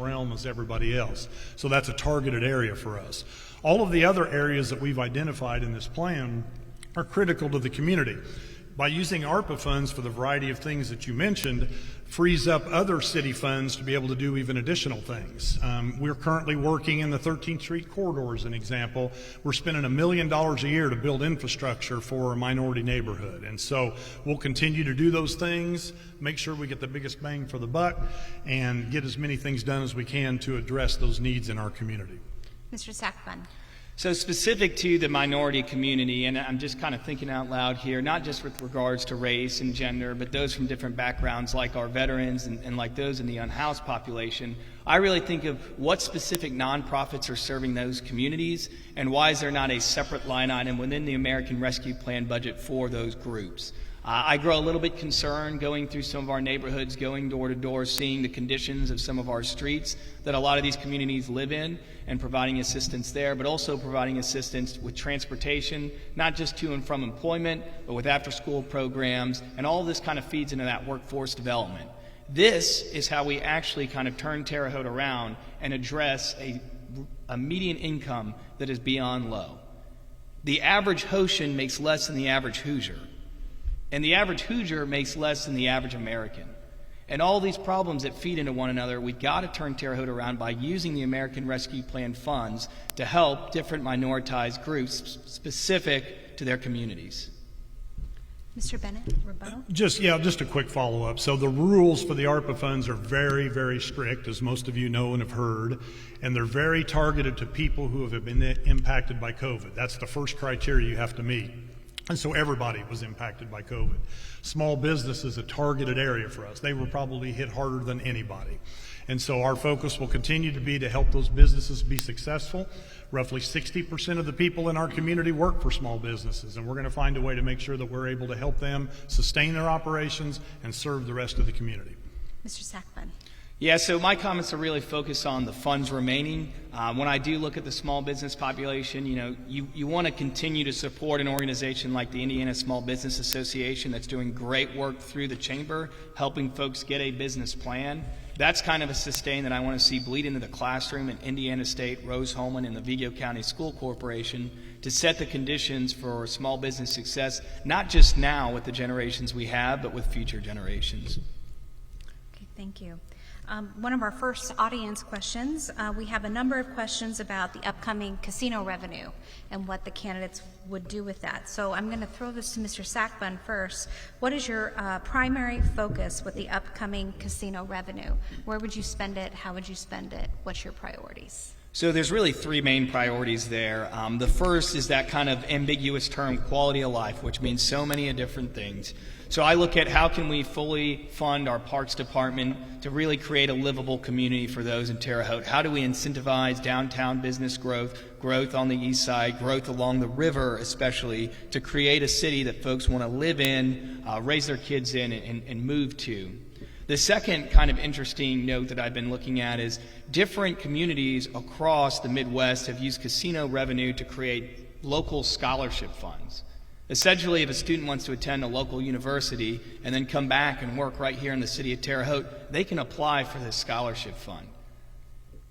realm as everybody else. So that's a targeted area for us. All of the other areas that we've identified in this plan are critical to the community. By using ARPA funds for the variety of things that you mentioned, frees up other city funds to be able to do even additional things. We're currently working in the 13th Street corridor as an example. We're spending $1 million a year to build infrastructure for a minority neighborhood. And so we'll continue to do those things, make sure we get the biggest bang for the buck, and get as many things done as we can to address those needs in our community. Mr. Sackbun. So specific to the minority community, and I'm just kind of thinking out loud here, not just with regards to race and gender, but those from different backgrounds like our veterans and like those in the unhoused population, I really think of what specific nonprofits are serving those communities and why is there not a separate line item within the American Rescue Plan budget for those groups. I grow a little bit concerned going through some of our neighborhoods, going door to door, seeing the conditions of some of our streets that a lot of these communities live in and providing assistance there, but also providing assistance with transportation, not just to and from employment, but with after-school programs, and all of this kind of feeds into that workforce development. This is how we actually kind of turn Terre Haute around and address a median income that is beyond low. The average Haitian makes less than the average Hoosier. And the average Hoosier makes less than the average American. And all these problems that feed into one another, we've got to turn Terre Haute around by using the American Rescue Plan funds to help different minoritized groups specific to their communities. Mr. Bennett, rebuttal? Just a quick follow-up. So the rules for the ARPA funds are very, very strict, as most of you know and have heard, and they're very targeted to people who have been impacted by COVID. That's the first criteria you have to meet. And so everybody was impacted by COVID. Small business is a targeted area for us. They were probably hit harder than anybody. And so our focus will continue to be to help those businesses be successful. Roughly 60% of the people in our community work for small businesses, and we're going to find a way to make sure that we're able to help them sustain their operations and serve the rest of the community. Mr. Sackbun. Yeah, so my comments are really focused on the funds remaining. When I do look at the small business population, you want to continue to support an organization like the Indiana Small Business Association that's doing great work through the chamber, helping folks get a business plan. That's kind of a sustain that I want to see bleed into the classroom in Indiana State, Rose-Hulman, and the Vigo County School Corporation to set the conditions for small business success, not just now with the generations we have, but with future generations. Okay, thank you. One of our first audience questions, we have a number of questions about the upcoming casino revenue and what the candidates would do with that. So I'm going to throw this to Mr. Sackbun first. What is your primary focus with the upcoming casino revenue? Where would you spend it? How would you spend it? What's your priorities? So there's really three main priorities there. The first is that kind of ambiguous term, quality of life, which means so many different things. So I look at how can we fully fund our parks department to really create a livable community for those in Terre Haute. How do we incentivize downtown business growth on the east side, growth along the river especially, to create a city that folks want to live in, raise their kids in, and move to. The second kind of interesting note that I've been looking at is different communities across the Midwest have used casino revenue to create local scholarship funds. Essentially, if a student wants to attend a local university and then come back and work right here in the city of Terre Haute, they can apply for this scholarship fund.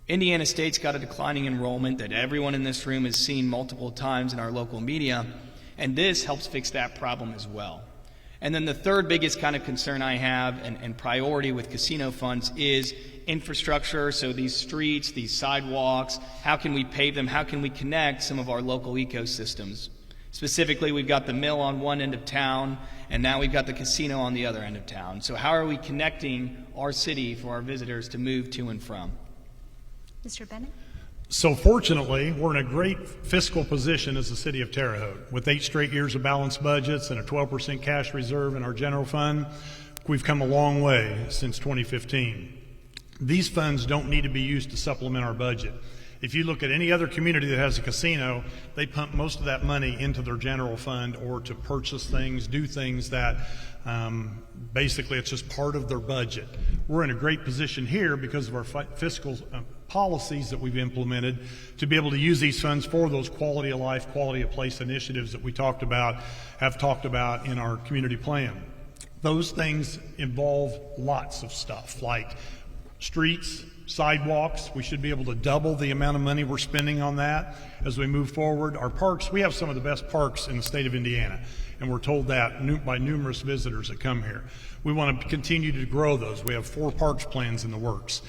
Indiana State's got a declining enrollment that everyone in this room has seen multiple times in our local media, and this helps fix that problem as well. And then the third biggest kind of concern I have and priority with casino funds is infrastructure. So these streets, these sidewalks, how can we pave them? How can we connect some of our local ecosystems? Specifically, we've got the mill on one end of town, and now we've got the casino on the other end of town. So how are we connecting our city for our visitors to move to and from? Mr. Bennett? So fortunately, we're in a great fiscal position as the city of Terre Haute. With 8 straight years of balanced budgets and a 12% cash reserve in our general fund, we've come a long way since 2015. These funds don't need to be used to supplement our budget. If you look at any other community that has a casino, they pump most of that money into their general fund or to purchase things, do things that basically it's just part of their budget. We're in a great position here because of our fiscal policies that we've implemented to be able to use these funds for those quality of life, quality of place initiatives that we have talked about in our community plan. Those things involve lots of stuff like streets, sidewalks. We should be able to double the amount of money we're spending on that as we move forward. Our parks, we have some of the best parks in the state of Indiana, and we're told that by numerous visitors that come here. We want to continue to grow those. We have 4 parks plans in the works.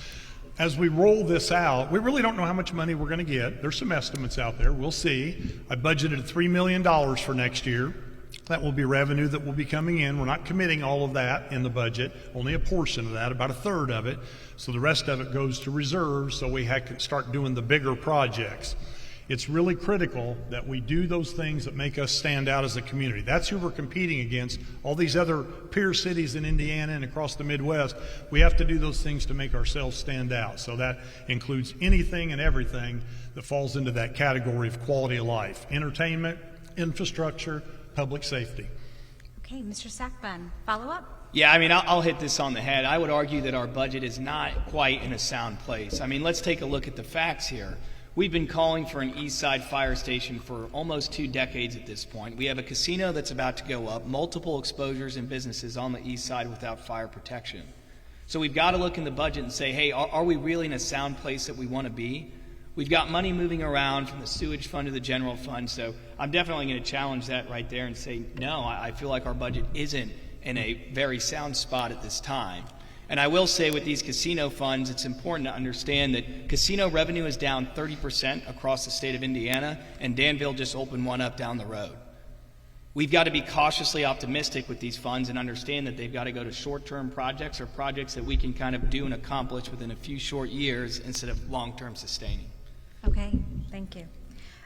As we roll this out, we really don't know how much money we're going to get. There's some estimates out there. We'll see. I budgeted $3 million for next year. That will be revenue that will be coming in. We're not committing all of that in the budget, only a portion of that, about a third of it. So the rest of it goes to reserves so we can start doing the bigger projects. It's really critical that we do those things that make us stand out as a community. That's who we're competing against. All these other peer cities in Indiana and across the Midwest, we have to do those things to make ourselves stand out. So that includes anything and everything that falls into that category of quality of life: entertainment, infrastructure, public safety. Okay, Mr. Sackbun, follow up? Yeah, I mean, I'll hit this on the head. I would argue that our budget is not quite in a sound place. I mean, let's take a look at the facts here. We've been calling for an East Side fire station for almost 2 decades at this point. We have a casino that's about to go up, multiple exposures and businesses on the East Side without fire protection. So we've got to look in the budget and say, hey, are we really in a sound place that we want to be? We've got money moving around from the sewage fund to the general fund, so I'm definitely going to challenge that right there and say, no, I feel like our budget isn't in a very sound spot at this time. And I will say with these casino funds, it's important to understand that casino revenue is down 30% across the state of Indiana, and Danville just opened one up down the road. We've got to be cautiously optimistic with these funds and understand that they've got to go to short-term projects or projects that we can kind of do and accomplish within a few short years instead of long-term sustaining. Okay, thank you.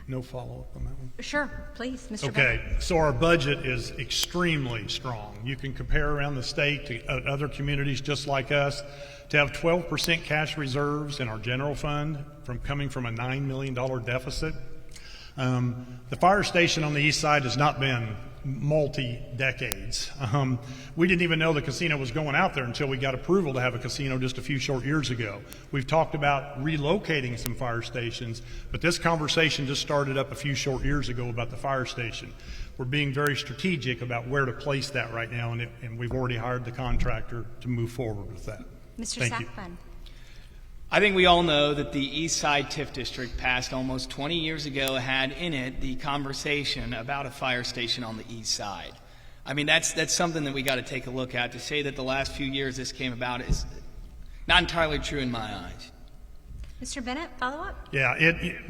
No follow-up on that one? Sure, please, Mr. Okay, Bennett. so our budget is extremely strong. You can compare around the state to other communities just like us. To have 12% cash reserves in our general fund coming from a $9 million deficit. The fire station on the east side has not been multi-decades. We didn't even know the casino was going out there until we got approval to have a casino just a few short years ago. We've talked about relocating some fire stations, but this conversation just started up a few short years ago about the fire station. We're being very strategic about where to place that right now, and we've already hired the contractor to move forward with that. Mr. Thank you. Sackbun. I think we all know that the East Side TIF district passed almost 20 years ago had in it the conversation about a fire station on the East Side. I mean, that's something that we got to take a look at. To say that the last few years this came about is not entirely true in my eyes. Mr. Bennett, follow up? Yeah,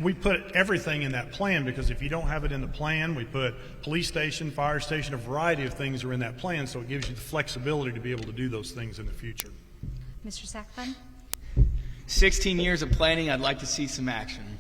we put everything in that plan because if you don't have it in the plan, we put police station, fire station, a variety of things are in that plan, so it gives you the flexibility to be able to do those things in the future. Mr. Sackbun? 16 years of planning, I'd like to see some action.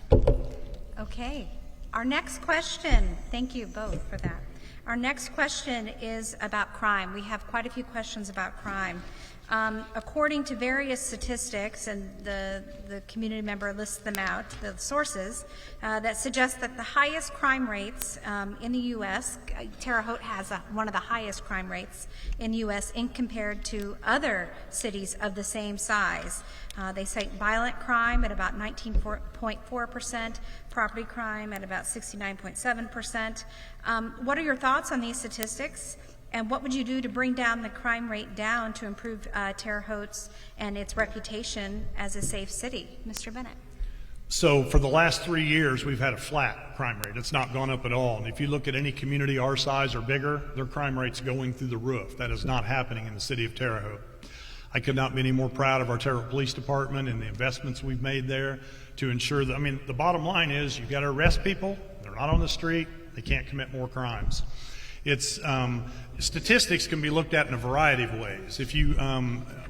Okay. Our next question, thank you both for that. Our next question is about crime. We have quite a few questions about crime. According to various statistics, and the community member lists them out, the sources, that suggest that the highest crime rates in the U.S., Terre Haute has one of the highest crime rates in the U.S. in compared to other cities of the same size. They cite violent crime at about 19.4%, property crime at about 69.7%. What are your thoughts on these statistics? And what would you do to bring down the crime rate down to improve Terre Haute's and its reputation as a safe city? Mr. Bennett. So for the last 3 years, we've had a flat crime rate. It's not gone up at all. And if you look at any community our size or bigger, their crime rate's going through the roof. That is not happening in the city of Terre Haute. I could not be any more proud of our Terre Haute Police Department and the investments we've made there to ensure that, I mean, the bottom line is you've got to arrest people. They're not on the street. They can't commit more crimes. It's statistics can be looked at in a variety of ways. If you,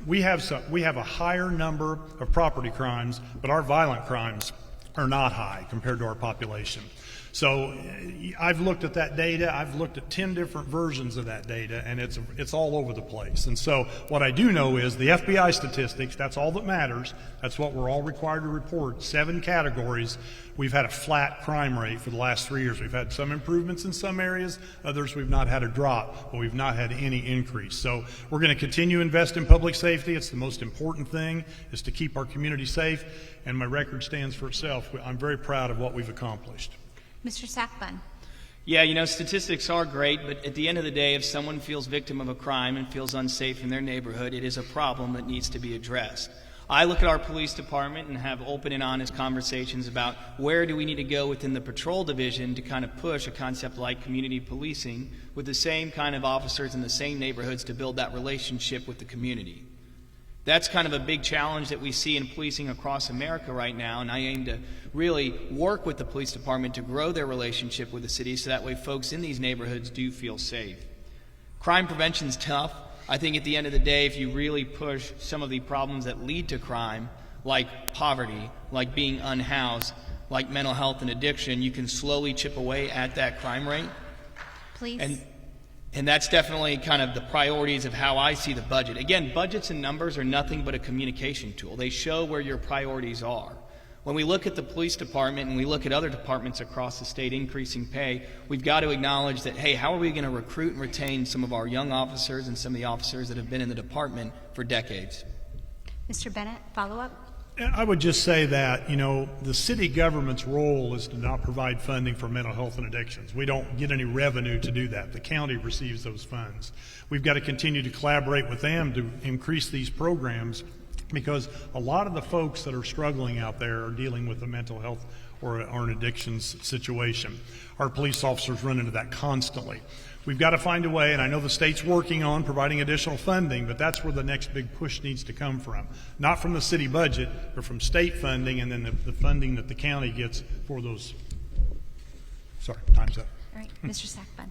we have a higher number of property crimes, but our violent crimes are not high compared to our population. So I've looked at that data. I've looked at 10 different versions of that data, and it's all over the place. And so what I do know is the FBI statistics, that's all that matters. That's what we're all required to report. 7 categories. We've had a flat crime rate for the last 3 years. We've had some improvements in some areas. Others we've not had a drop, but we've not had any increase. So we're going to continue to invest in public safety. It's the most important thing, is to keep our community safe, and my record stands for itself. I'm very proud of what we've accomplished. Mr. Sackbun. Yeah, you know, statistics are great, but at the end of the day, if someone feels victim of a crime and feels unsafe in their neighborhood, it is a problem that needs to be addressed. I look at our police department and have open and honest conversations about where do we need to go within the patrol division to kind of push a concept like community policing with the same kind of officers in the same neighborhoods to build that relationship with the community. That's kind of a big challenge that we see in policing across America right now, and I aim to really work with the police department to grow their relationship with the city so that way folks in these neighborhoods do feel safe. Crime prevention's tough. I think at the end of the day, if you really push some of the problems that lead to crime, like poverty, like being unhoused, like mental health and addiction, you can slowly chip away at that crime rate. Please. And that's definitely kind of the priorities of how I see the budget. Again, budgets and numbers are nothing but a communication tool. They show where your priorities are. When we look at the police department and we look at other departments across the state increasing pay, we've got to acknowledge that, hey, how are we going to recruit and retain some of our young officers and some of the officers that have been in the department for decades? Mr. Bennett, follow up? I would just say that, the city government's role is to not provide funding for mental health and addictions. We don't get any revenue to do that. The county receives those funds. We've got to continue to collaborate with them to increase these programs because a lot of the folks that are struggling out there are dealing with a mental health or an addictions situation. Our police officers run into that constantly. We've got to find a way, and I know the state's working on providing additional funding, but that's where the next big push needs to come from. Not from the city budget, but from state funding and then the funding that the county gets for those. Sorry, time's up. All right, Mr. Sackbun.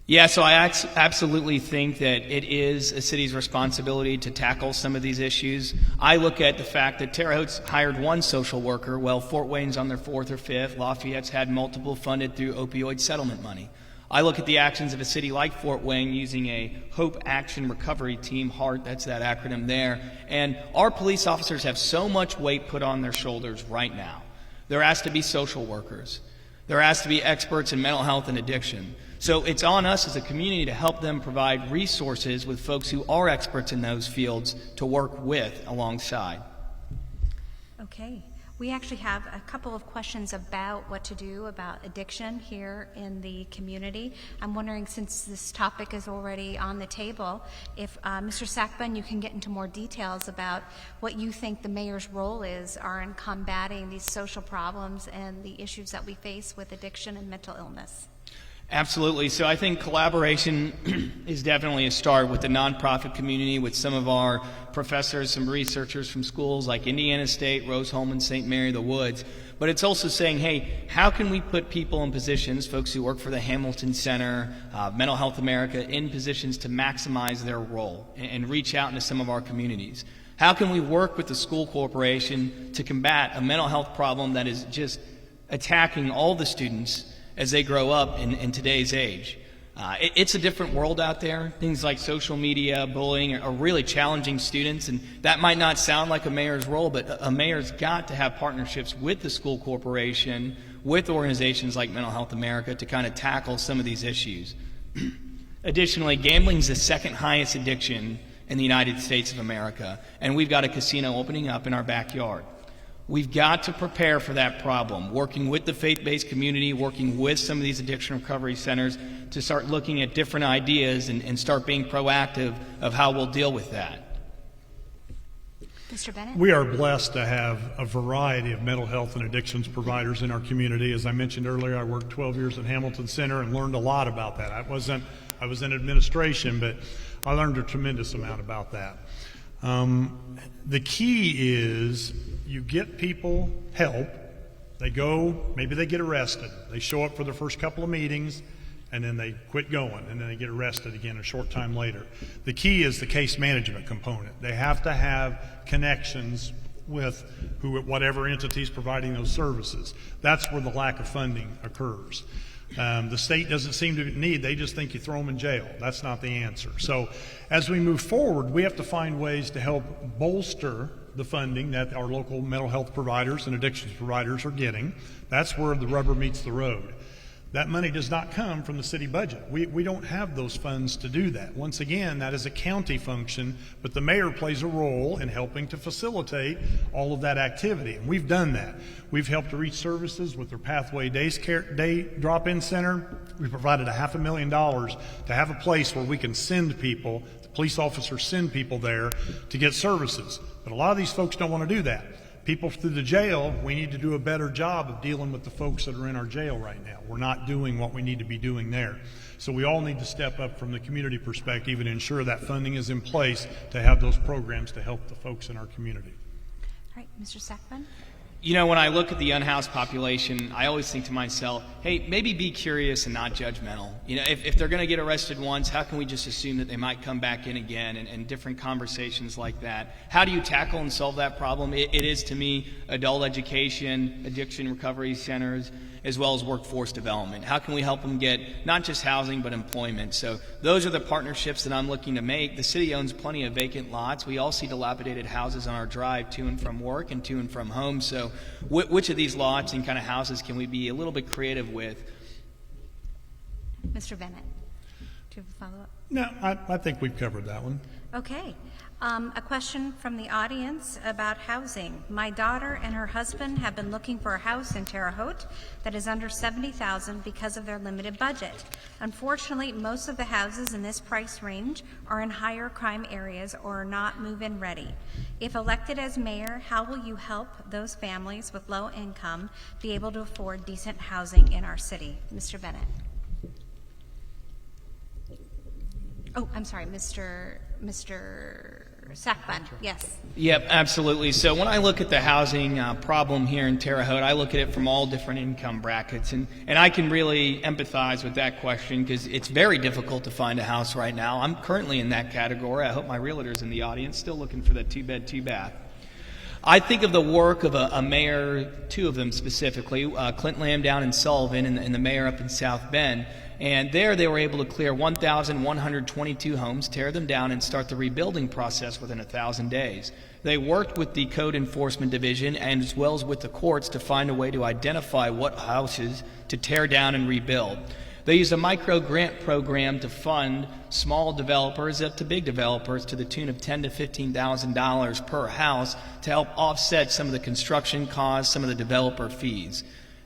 Yeah, so I absolutely think that it is a city's responsibility to tackle some of these issues. I look at the fact that Terre Haute's hired one social worker, while Fort Wayne's on their fourth or fifth. Lafayette's had multiple funded through opioid settlement money. I look at the actions of a city like Fort Wayne using a Hope Action Recovery Team, HART, that's that acronym there, and our police officers have so much weight put on their shoulders right now. They're asked to be social workers. They're asked to be experts in mental health and addiction. So it's on us as a community to help them provide resources with folks who are experts in those fields to work with alongside. Okay. We actually have a couple of questions about what to do about addiction here in the community. I'm wondering, since this topic is already on the table, if Mr. Sackbun, you can get into more details about what you think the mayor's role is in combating these social problems and the issues that we face with addiction and mental illness. Absolutely. So I think collaboration is definitely a start with the nonprofit community, with some of our professors, some researchers from schools like Indiana State, Rose-Hulman, St. Mary the Woods. But it's also saying, hey, how can we put people in positions, folks who work for the Hamilton Center, Mental Health America, in positions to maximize their role and reach out into some of our communities? How can we work with the school corporation to combat a mental health problem that is just attacking all the students as they grow up in today's age? It's a different world out there. Things like social media, bullying are really challenging students, and that might not sound like a mayor's role, but a mayor's got to have partnerships with the school corporation, with organizations like Mental Health America to kind of tackle some of these issues. Additionally, gambling is the second highest addiction in the United States of America, and we've got a casino opening up in our backyard. We've got to prepare for that problem, working with the faith-based community, working with some of these addiction recovery centers to start looking at different ideas and start being proactive of how we'll deal with that. Mr. Bennett? We are blessed to have a variety of mental health and addictions providers in our community. As I mentioned earlier, I worked 12 years at Hamilton Center and learned a lot about that. I was in administration, but I learned a tremendous amount about that. The key is you get people help, they go, maybe they get arrested, they show up for their first couple of meetings, and then they quit going, and then they get arrested again a short time later. The key is the case management component. They have to have connections with whatever entities providing those services. That's where the lack of funding occurs. The state doesn't seem to need, they just think you throw them in jail. That's not the answer. So as we move forward, we have to find ways to help bolster the funding that our local mental health providers and addictions providers are getting. That's where the rubber meets the road. That money does not come from the city budget. We don't have those funds to do that. Once again, that is a county function, but the mayor plays a role in helping to facilitate all of that activity, and we've done that. We've helped to reach services with their Pathway Day Drop-In Center. We provided $500,000 to have a place where we can send people, the police officers send people there to get services. But a lot of these folks don't want to do that. People through the jail, we need to do a better job of dealing with the folks that are in our jail right now. We're not doing what we need to be doing there. So we all need to step up from the community perspective and ensure that funding is in place to have those programs to help the folks in our community. All right, Mr. Sackman? You know, when I look at the unhoused population, I always think to myself, hey, maybe be curious and not judgmental. You know, if they're going to get arrested once, how can we just assume that they might come back in again, and different conversations like that? How do you tackle and solve that problem? It is, to me, adult education, addiction recovery centers, as well as workforce development. How can we help them get not just housing, but employment? So those are the partnerships that I'm looking to make. The city owns plenty of vacant lots. We all see dilapidated houses on our drive to and from work and to and from home. So which of these lots and kind of houses can we be a little bit creative with? Mr. Bennett, do you have a follow-up? No, I think we've covered that one. Okay. A question from the audience about housing. My daughter and her husband have been looking for a house in Terre Haute that is under $70,000 because of their limited budget. Unfortunately, most of the houses in this price range are in higher crime areas or are not move-in ready. If elected as mayor, how will you help those families with low income be able to afford decent housing in our city? Mr. Bennett. Oh, I'm sorry, Mr. Sackbun, yes. Yep, absolutely. So when I look at the housing problem here in Terre Haute, I look at it from all different income brackets, and I can really empathize with that question because it's very difficult to find a house right now. I'm currently in that category. I hope my realtor's in the audience, still looking for that 2-bed, 2-bath. I think of the work of a mayor, two of them specifically, Clint Lamb down in Sullivan and the mayor up in South Bend. And there they were able to clear 1,122 homes, tear them down, and start the rebuilding process within 1,000 days. They worked with the Code Enforcement Division and as well as with the courts to find a way to identify what houses to tear down and rebuild. They used a micro-grant program to fund small developers up to big developers to the tune of $10,000 to $15,000 per house to help offset some of the construction costs, some of the developer fees.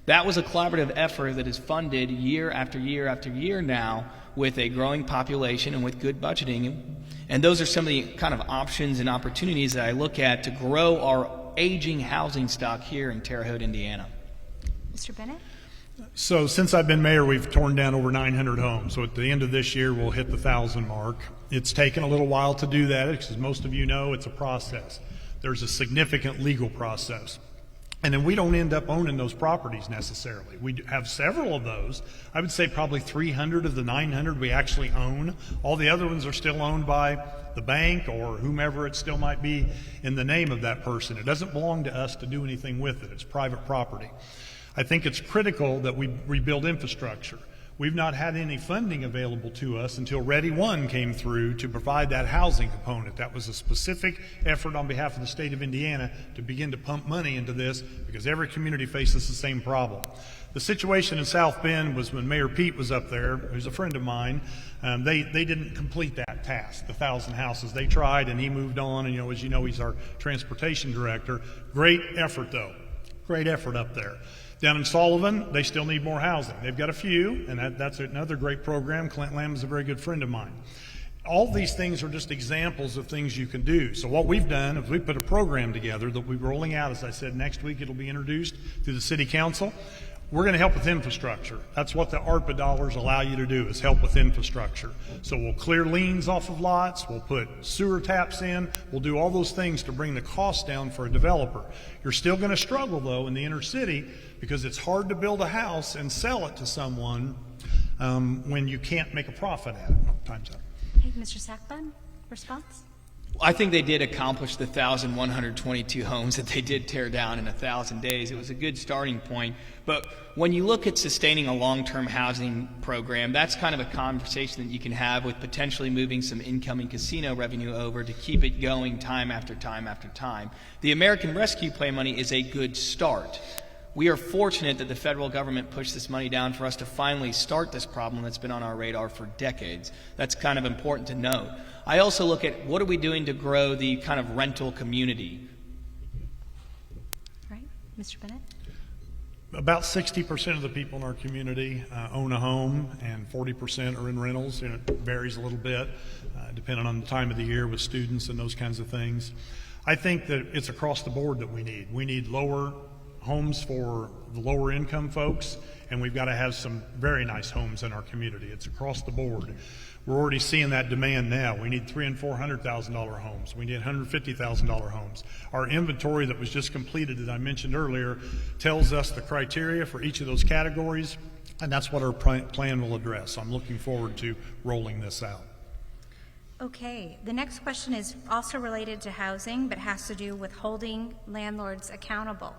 That was a collaborative effort that is funded year after year after year now with a growing population and with good budgeting. And those are some of the kind of options and opportunities that I look at to grow our aging housing stock here in Terre Haute, Indiana. Mr. Bennett? So since I've been mayor, we've torn down over 900 homes. So at the end of this year, we'll hit the 1,000 mark. It's taken a little while to do that because, as most of you know, it's a process. There's a significant legal process. And then we don't end up owning those properties necessarily. We have several of those. I would say probably 300 of the 900 we actually own. All the other ones are still owned by the bank or whomever it still might be in the name of that person. It doesn't belong to us to do anything with it. It's private property. I think it's critical that we rebuild infrastructure. We've not had any funding available to us until Ready One came through to provide that housing component. That was a specific effort on behalf of the state of Indiana to begin to pump money into this because every community faces the same problem. The situation in South Bend was when Mayor Pete was up there, who's a friend of mine, they didn't complete that task, the 1,000 houses. They tried and he moved on, and as you know, he's our transportation director. Great effort though, great effort up there. Down in Sullivan, they still need more housing. They've got a few, and that's another great program. Clint Lamb is a very good friend of mine. All these things are just examples of things you can do. So what we've done is we put a program together that we're rolling out. As I said, next week it'll be introduced to the City Council. We're going to help with infrastructure. That's what the ARPA dollars allow you to do, is help with infrastructure. So we'll clear liens off of lots, we'll put sewer taps in, we'll do all those things to bring the cost down for a developer. You're still going to struggle, though, in the inner city because it's hard to build a house and sell it to someone when you can't make a profit at it. Oh, time's up. Hey, Mr. Sackbun, response? I think they did accomplish the 1,122 homes that they did tear down in 1,000 days. It was a good starting point. But when you look at sustaining a long-term housing program, that's kind of a conversation that you can have with potentially moving some incoming casino revenue over to keep it going time after time after time. The American Rescue Plan money is a good start. We are fortunate that the federal government pushed this money down for us to finally start this problem that's been on our radar for decades. That's kind of important to note. I also look at what are we doing to grow the kind of rental community. Right. Mr. Bennett? About 60% of the people in our community own a home, and 40% are in rentals. And it varies a little bit depending on the time of the year with students and those kinds of things. I think that it's across the board that we need. We need lower homes for the lower income folks, and we've got to have some very nice homes in our community. It's across the board. We're already seeing that demand now. We need $300,000 and $400,000 homes. We need $150,000 homes. Our inventory that was just completed, that I mentioned earlier, tells us the criteria for each of those categories, and that's what our plan will address. So I'm looking forward to rolling this out. Okay, the next question is also related to housing, but has to do with holding landlords accountable.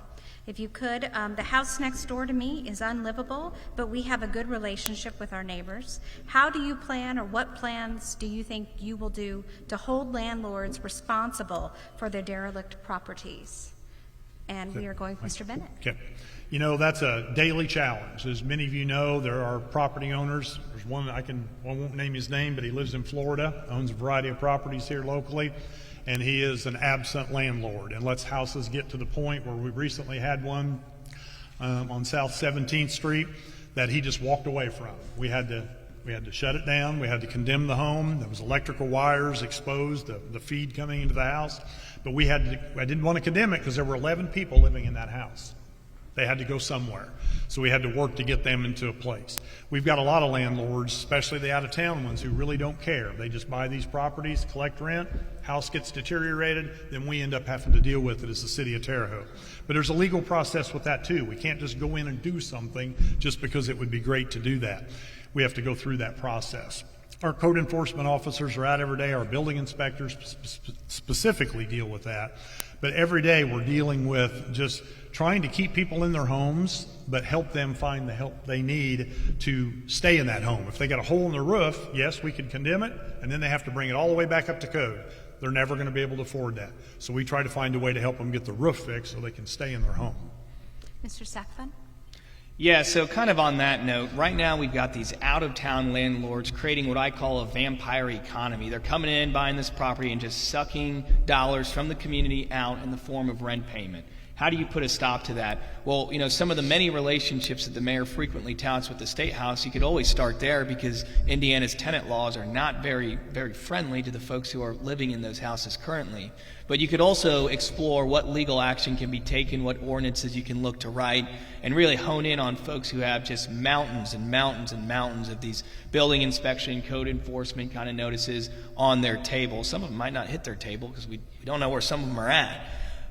If you could, the house next door to me is unlivable, but we have a good relationship with our neighbors. How do you plan, or what plans do you think you will do to hold landlords responsible for their derelict properties? And we are going with Mr. Bennett. Okay. You know, that's a daily challenge. As many of you know, there are property owners. There's one I won't name his name, but he lives in Florida, owns a variety of properties here locally, and he is an absent landlord and lets houses get to the point where we recently had one on South 17th Street that he just walked away from. We had to shut it down. We had to condemn the home. There was electrical wires exposed, the feed coming into the house. But I didn't want to condemn it because there were 11 people living in that house. They had to go somewhere. So we had to work to get them into a place. We've got a lot of landlords, especially the out-of-town ones, who really don't care. They just buy these properties, collect rent, house gets deteriorated, then we end up having to deal with it as the city of Terre Haute. But there's a legal process with that too. We can't just go in and do something just because it would be great to do that. We have to go through that process. Our code enforcement officers are out every day. Our building inspectors specifically deal with that. But every day we're dealing with just trying to keep people in their homes, but help them find the help they need to stay in that home. If they got a hole in their roof, yes, we could condemn it, and then they have to bring it all the way back up to code. They're never going to be able to afford that. So we try to find a way to help them get the roof fixed so they can stay in their home. Mr. Sackfun? Yeah, so kind of on that note, right now we've got these out-of-town landlords creating what I call a vampire economy. They're coming in, buying this property, and just sucking dollars from the community out in the form of rent payment. How do you put a stop to that? Well, you know, some of the many relationships that the mayor frequently touts with the State House, you could always start there because Indiana's tenant laws are not very, very friendly to the folks who are living in those houses currently. But you could also explore what legal action can be taken, what ordinances you can look to write, and really hone in on folks who have just mountains and mountains and mountains of these building inspection, code enforcement kind of notices on their table. Some of them might not hit their table because we don't know where some of them are at.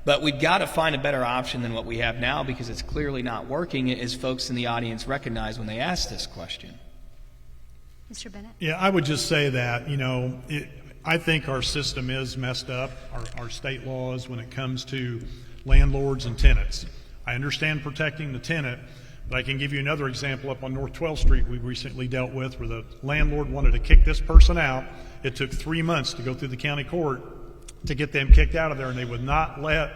But we've got to find a better option than what we have now because it's clearly not working, as folks in the audience recognize when they ask this question. Mr. Bennett? Yeah, I would just say that, you know, I think our system is messed up, our state laws when it comes to landlords and tenants. I understand protecting the tenant, but I can give you another example up on North 12th Street we recently dealt with where the landlord wanted to kick this person out. It took 3 months to go through the county court to get them kicked out of there, and they would not let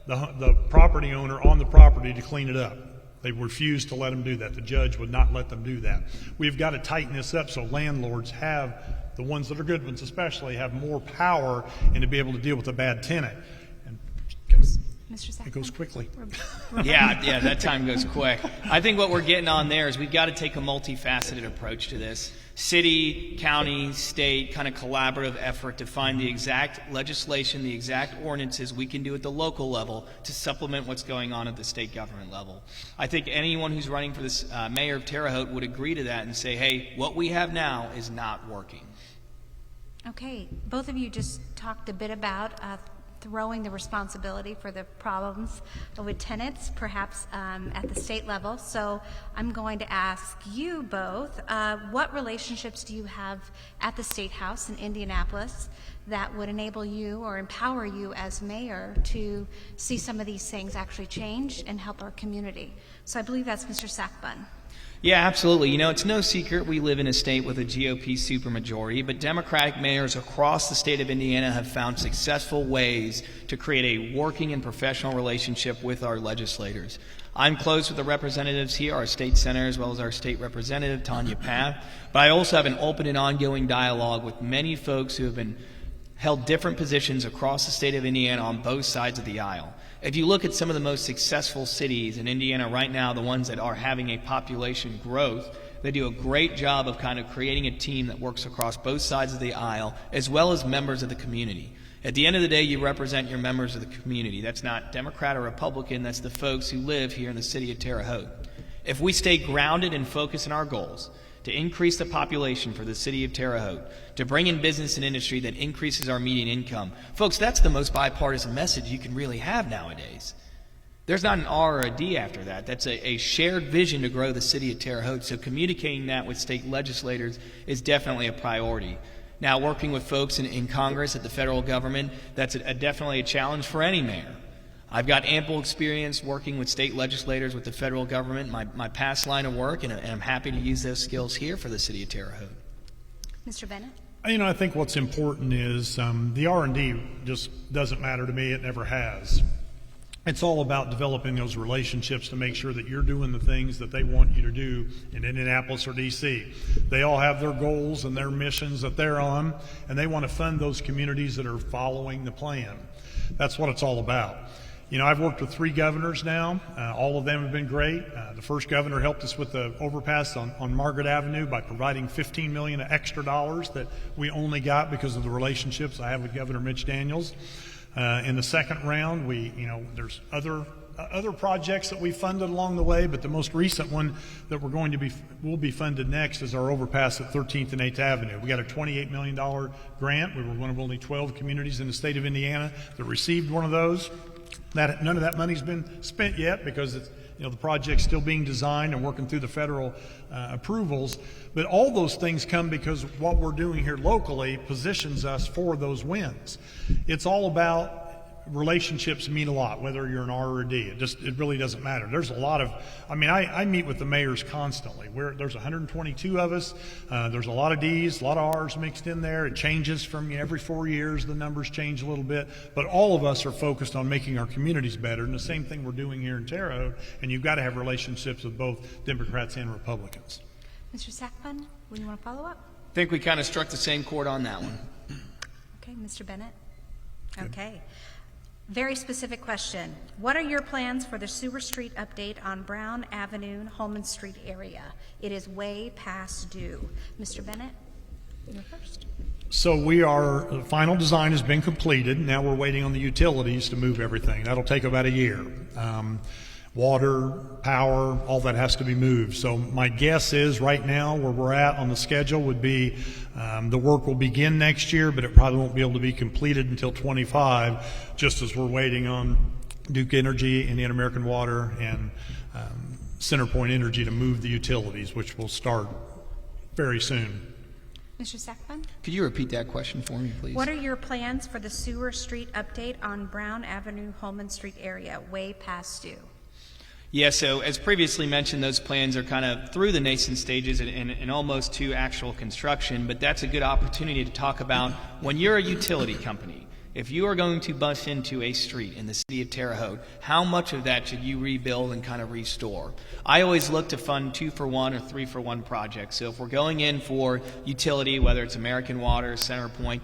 the property owner on the property to clean it up. They refused to let them do that. The judge would not let them do that. We've got to tighten this up so landlords have, the ones that are good ones especially, have more power and to be able to deal with a bad tenant. And Mr. Sackfun? it goes quickly. Yeah, that time goes quick. I think what we're getting on there is we've got to take a multifaceted approach to this. City, county, state, kind of collaborative effort to find the exact legislation, the exact ordinances we can do at the local level to supplement what's going on at the state government level. I think anyone who's running for this mayor of Terre Haute would agree to that and say, hey, what we have now is not working. Okay, both of you just talked a bit about throwing the responsibility for the problems with tenants, perhaps at the state level. So I'm going to ask you both, what relationships do you have at the State House in Indianapolis that would enable you or empower you as mayor to see some of these things actually change and help our community? So I believe that's Mr. Sackbun. Yeah, absolutely. You know, it's no secret we live in a state with a GOP supermajority, but Democratic mayors across the state of Indiana have found successful ways to create a working and professional relationship with our legislators. I'm close with the representatives here, our state senator as well as our state representative, Tanya Path, but I also have an open and ongoing dialogue with many folks who have held different positions across the state of Indiana on both sides of the aisle. If you look at some of the most successful cities in Indiana right now, the ones that are having a population growth, they do a great job of kind of creating a team that works across both sides of the aisle, as well as members of the community. At the end of the day, you represent your members of the community. That's not Democrat or Republican, that's the folks who live here in the city of Terre Haute. If we stay grounded and focused on our goals, to increase the population for the city of Terre Haute, to bring in business and industry that increases our median income. Folks, that's the most bipartisan message you can really have nowadays. There's not an R or a D after that. That's a shared vision to grow the city of Terre Haute, so communicating that with state legislators is definitely a priority. Now, working with folks in Congress, at the federal government, that's definitely a challenge for any mayor. I've got ample experience working with state legislators with the federal government, my past line of work, and I'm happy to use those skills here for the city of Terre Haute. Mr. Bennett? You know, I think what's important is the R&D just doesn't matter to me. It never has. It's all about developing those relationships to make sure that you're doing the things that they want you to do in Indianapolis or D.C. They all have their goals and their missions that they're on, and they want to fund those communities that are following the plan. That's what it's all about. You know, I've worked with 3 governors now. All of them have been great. The first governor helped us with the overpass on Margaret Avenue by providing $15 million extra dollars that we only got because of the relationships I have with Governor Mitch Daniels. In the second round, there's other projects that we funded along the way, but the most recent one that will be funded next is our overpass at 13th and 8th Avenue. We got a $28 million grant. We were one of only 12 communities in the state of Indiana that received one of those. None of that money's been spent yet because the project's still being designed and working through the federal approvals. But all those things come because what we're doing here locally positions us for those wins. It's all about relationships mean a lot, whether you're an R or a D. It really doesn't matter. There's a lot of, I meet with the mayors constantly. There's 122 of us. There's a lot of Ds, a lot of Rs mixed in there. It changes from every 4 years. The numbers change a little bit, but all of us are focused on making our communities better. And the same thing we're doing here in Terre Haute. And you've got to have relationships with both Democrats and Republicans. Mr. Sackman, will you want to follow up? I think we kind of struck the same chord on that one. Okay, Mr. Bennett? Okay. Very specific question. What are your plans for the sewer street update on Brown Avenue, Holman Street area? It is way past due. Mr. Bennett, you're first. So the final design has been completed. Now we're waiting on the utilities to move everything. That'll take about a year. Water, power, all that has to be moved. So my guess is right now where we're at on the schedule would be the work will begin next year, but it probably won't be able to be completed until 25, just as we're waiting on Duke Energy, Indiana American Water, and CenterPoint Energy to move the utilities, which will start very soon. Mr. Sackman? Could you repeat that question for me, please? What are your plans for the sewer street update on Brown Avenue, Holman Street area, way past due? Yeah, so as previously mentioned, those plans are kind of through the nascent stages and almost to actual construction, but that's a good opportunity to talk about when you're a utility company. If you are going to bust into a street in the city of Terre Haute, how much of that should you rebuild and kind of restore? I always look to fund 2-for-1 or 3-for-1 projects. So if we're going in for utility, whether it's American Water, CenterPoint,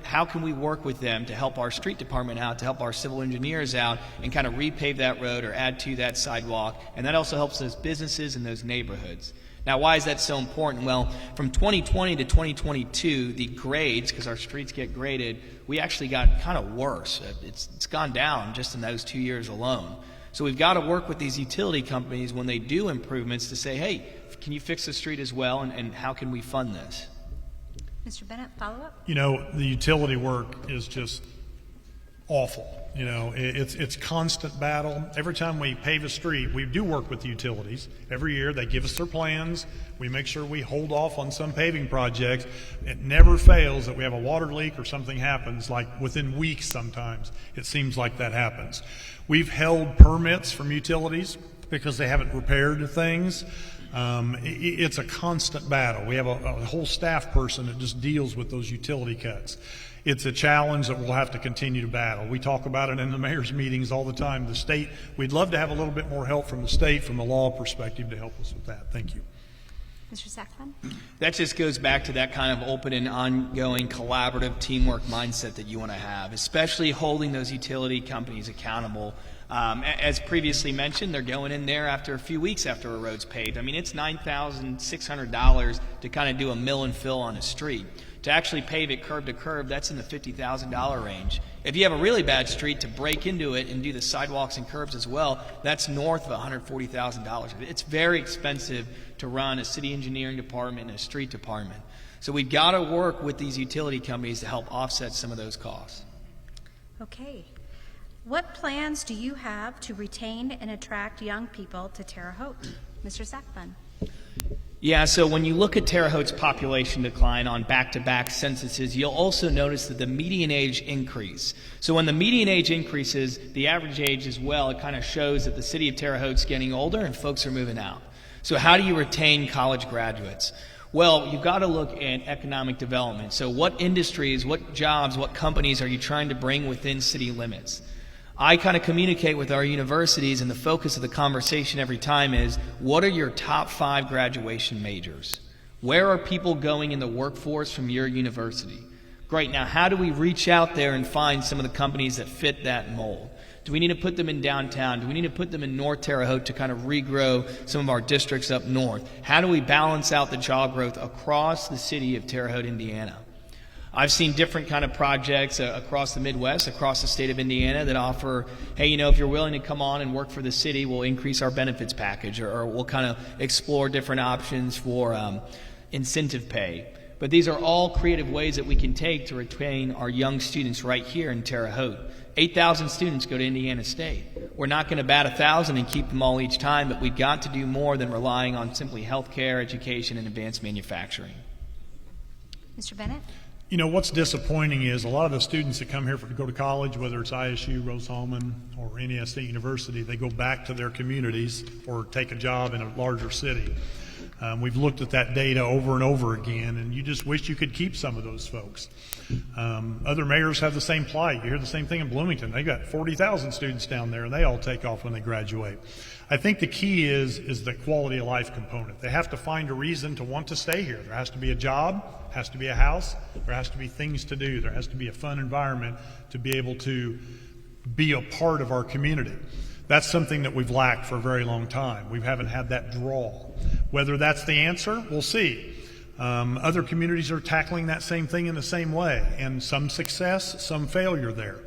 how can we work with them to help our street department out, to help our civil engineers out, and kind of repave that road or add to that sidewalk? And that also helps those businesses and those neighborhoods. Now, why is that so important? Well, from 2020 to 2022, the grades, because our streets get graded, we actually got kind of worse. It's gone down just in those 2 years alone. So we've got to work with these utility companies when they do improvements to say, hey, can you fix the street as well, and how can we fund this? Mr. Bennett, follow up? The utility work is just awful. It's constant battle. Every time we pave a street, we do work with the utilities. Every year they give us their plans. We make sure we hold off on some paving projects. It never fails that we have a water leak or something happens, like within weeks sometimes. It seems like that happens. We've held permits from utilities because they haven't repaired things. It's a constant battle. We have a whole staff person that just deals with those utility cuts. It's a challenge that we'll have to continue to battle. We talk about it in the mayor's meetings all the time. The state, we'd love to have a little bit more help from the state from a law perspective to help us with that. Thank you. Mr. Sackman? That just goes back to that kind of open and ongoing collaborative teamwork mindset that you want to have, especially holding those utility companies accountable. As previously mentioned, they're going in there after a few weeks after a road's paved. I mean, it's $9,600 to kind of do a mill and fill on a street. To actually pave it curb to curb, that's in the $50,000 range. If you have a really bad street, to break into it and do the sidewalks and curbs as well, that's north of $140,000. It's very expensive to run a city engineering department and a street department. So we've got to work with these utility companies to help offset some of those costs. Okay. What plans do you have to retain and attract young people to Terre Haute? Mr. Sackman? Yeah, so when you look at Terre Haute's population decline on back-to-back censuses, you'll also notice that the median age increase. So when the median age increases, the average age as well, it kind of shows that the city of Terre Haute's getting older and folks are moving out. So how do you retain college graduates? Well, you've got to look at economic development. So what industries, what jobs, what companies are you trying to bring within city limits? I kind of communicate with our universities, and the focus of the conversation every time is, what are your top 5 graduation majors? Where are people going in the workforce from your university? Great, now how do we reach out there and find some of the companies that fit that mold? Do we need to put them in downtown? Do we need to put them in North Terre Haute to kind of regrow some of our districts up north? How do we balance out the job growth across the city of Terre Haute, Indiana? I've seen different kind of projects across the Midwest, across the state of Indiana that offer, hey, you know, if you're willing to come on and work for the city, we'll increase our benefits package, or we'll kind of explore different options for incentive pay. But these are all creative ways that we can take to retain our young students right here in Terre Haute. 8,000 students go to Indiana State. We're not going to bat 1,000 and keep them all each time, but we've got to do more than relying on simply healthcare, education, and advanced manufacturing. Mr. Bennett? You know, what's disappointing is a lot of the students that come here to go to college, whether it's ISU, Rose-Hulman, or Indiana State University, they go back to their communities or take a job in a larger city. We've looked at that data over and over again, and you just wish you could keep some of those folks. Other mayors have the same plight. You hear the same thing in Bloomington. They've got 40,000 students down there, and they all take off when they graduate. I think the key is the quality of life component. They have to find a reason to want to stay here. There has to be a job, has to be a house, there has to be things to do, there has to be a fun environment to be able to be a part of our community. That's something that we've lacked for a very long time. We haven't had that draw. Whether that's the answer, we'll see. Other communities are tackling that same thing in the same way, and some success, some failure there.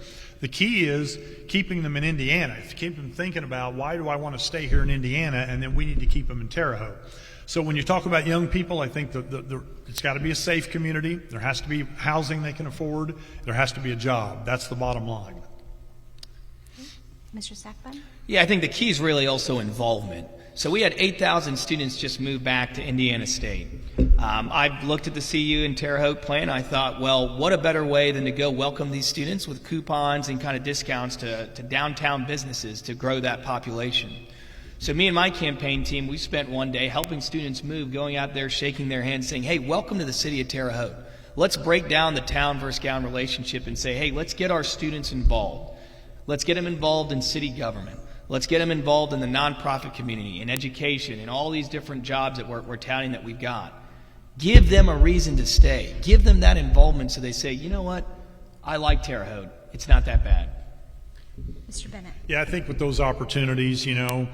The key is keeping them in Indiana. If you keep them thinking about, why do I want to stay here in Indiana, and then we need to keep them in Terre Haute. So when you talk about young people, I think it's got to be a safe community. There has to be housing they can afford. There has to be a job. That's the bottom line. Mr. Sackman? Yeah, I think the key is really also involvement. So we had 8,000 students just move back to Indiana State. I've looked at the CU and Terre Haute plan. I thought, well, what a better way than to go welcome these students with coupons and kind of discounts to downtown businesses to grow that population. So me and my campaign team, we spent one day helping students move, going out there, shaking their hands, saying, hey, welcome to the city of Terre Haute. Let's break down the town versus gown relationship and say, hey, let's get our students involved. Let's get them involved in city government. Let's get them involved in the nonprofit community, in education, in all these different jobs that we're touting that we've got. Give them a reason to stay. Give them that involvement so they say, you know what, I like Terre Haute. It's not that bad. Mr. Bennett? Yeah, I think with those opportunities, you know,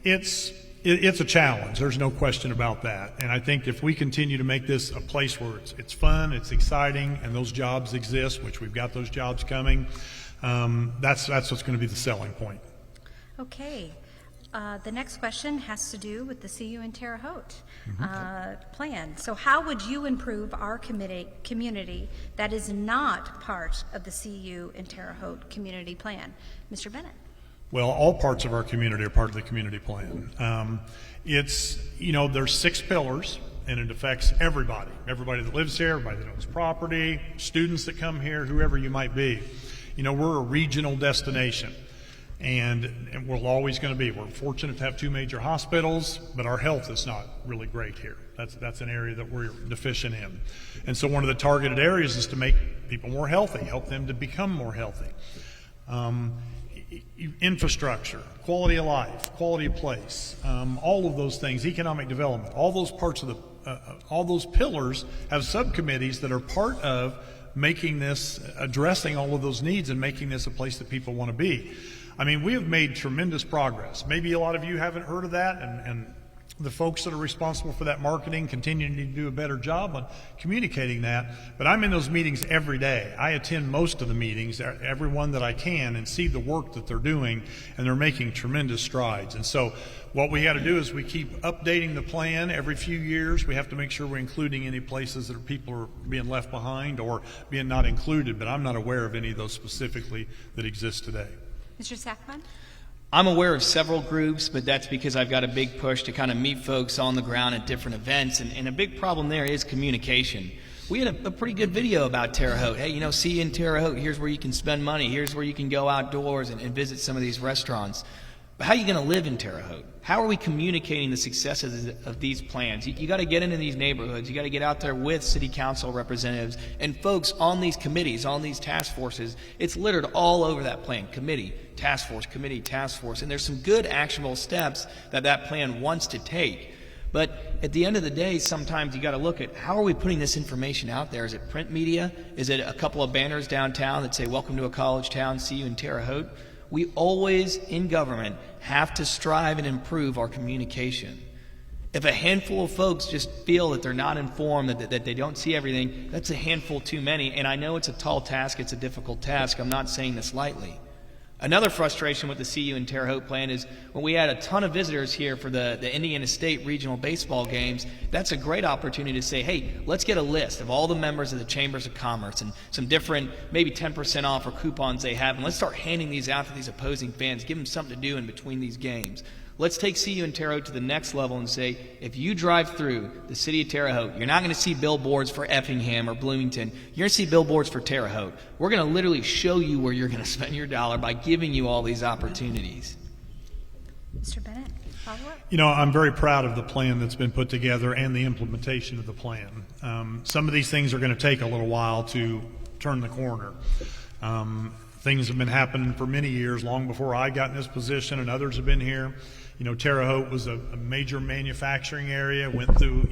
it's a challenge. There's no question about that. And I think if we continue to make this a place where it's fun, it's exciting, and those jobs exist, which we've got those jobs coming, that's what's going to be the selling point. Okay. The next question has to do with the CU and Terre Haute plan. So how would you improve our community that is not part of the CU and Terre Haute community plan? Mr. Bennett? Well, all parts of our community are part of the community plan. There's 6 pillars, and it affects everybody that lives here, everybody that owns property, students that come here, whoever you might be. You know, we're a regional destination. and we're always going to be. We're fortunate to have 2 major hospitals, but our health is not really great here. That's an area that we're deficient in. And so one of the targeted areas is to make people more healthy, help them to become more healthy. Infrastructure, quality of life, quality of place, all of those things, economic development, all those parts of all those pillars have subcommittees that are part of making this, addressing all of those needs and making this a place that people want to be. I mean, we have made tremendous progress. Maybe a lot of you haven't heard of that, and the folks that are responsible for that marketing continue to do a better job on communicating that. But I'm in those meetings every day. I attend most of the meetings, every one that I can, and see the work that they're doing, and they're making tremendous strides. And so what we got to do is we keep updating the plan every few years. We have to make sure we're including any places that people are being left behind or being not included, but I'm not aware of any of those specifically that exist today. Mr. Sackman? I'm aware of several groups, but that's because I've got a big push to kind of meet folks on the ground at different events, and a big problem there is communication. We had a pretty good video about Terre Haute. Hey, you know, see you in Terre Haute. Here's where you can spend money. Here's where you can go outdoors and visit some of these restaurants. But how are you going to live in Terre Haute? How are we communicating the successes of these plans? You got to get into these neighborhoods. You got to get out there with city council representatives and folks on these committees, on these task forces. It's littered all over that plan. Committee, task force. And there's some good actionable steps that plan wants to take. But at the end of the day, sometimes you got to look at how are we putting this information out there? Is it print media? Is it a couple of banners downtown that say, welcome to a college town, see you in Terre Haute? We always, in government, have to strive and improve our communication. If a handful of folks just feel that they're not informed, that they don't see everything, that's a handful too many. And I know it's a tall task, it's a difficult task. I'm not saying this lightly. Another frustration with the See You in Terre Haute plan is when we had a ton of visitors here for the Indiana State regional baseball games, that's a great opportunity to say, hey, let's get a list of all the members of the Chambers of Commerce and some different, maybe 10% off or coupons they have, and let's start handing these out to these opposing fans, give them something to do in between these games. Let's take See You in Terre Haute to the next level and say, if you drive through the city of Terre Haute, you're not going to see billboards for Effingham or Bloomington. You're going to see billboards for Terre Haute. We're going to literally show you where you're going to spend your dollar by giving you all these opportunities. Mr. Bennett, follow-up? You know, I'm very proud of the plan that's been put together and the implementation of the plan. Some of these things are going to take a little while to turn the corner. Things have been happening for many years, long before I got in this position, and others have been here. You know, Terre Haute was a major manufacturing area, went through,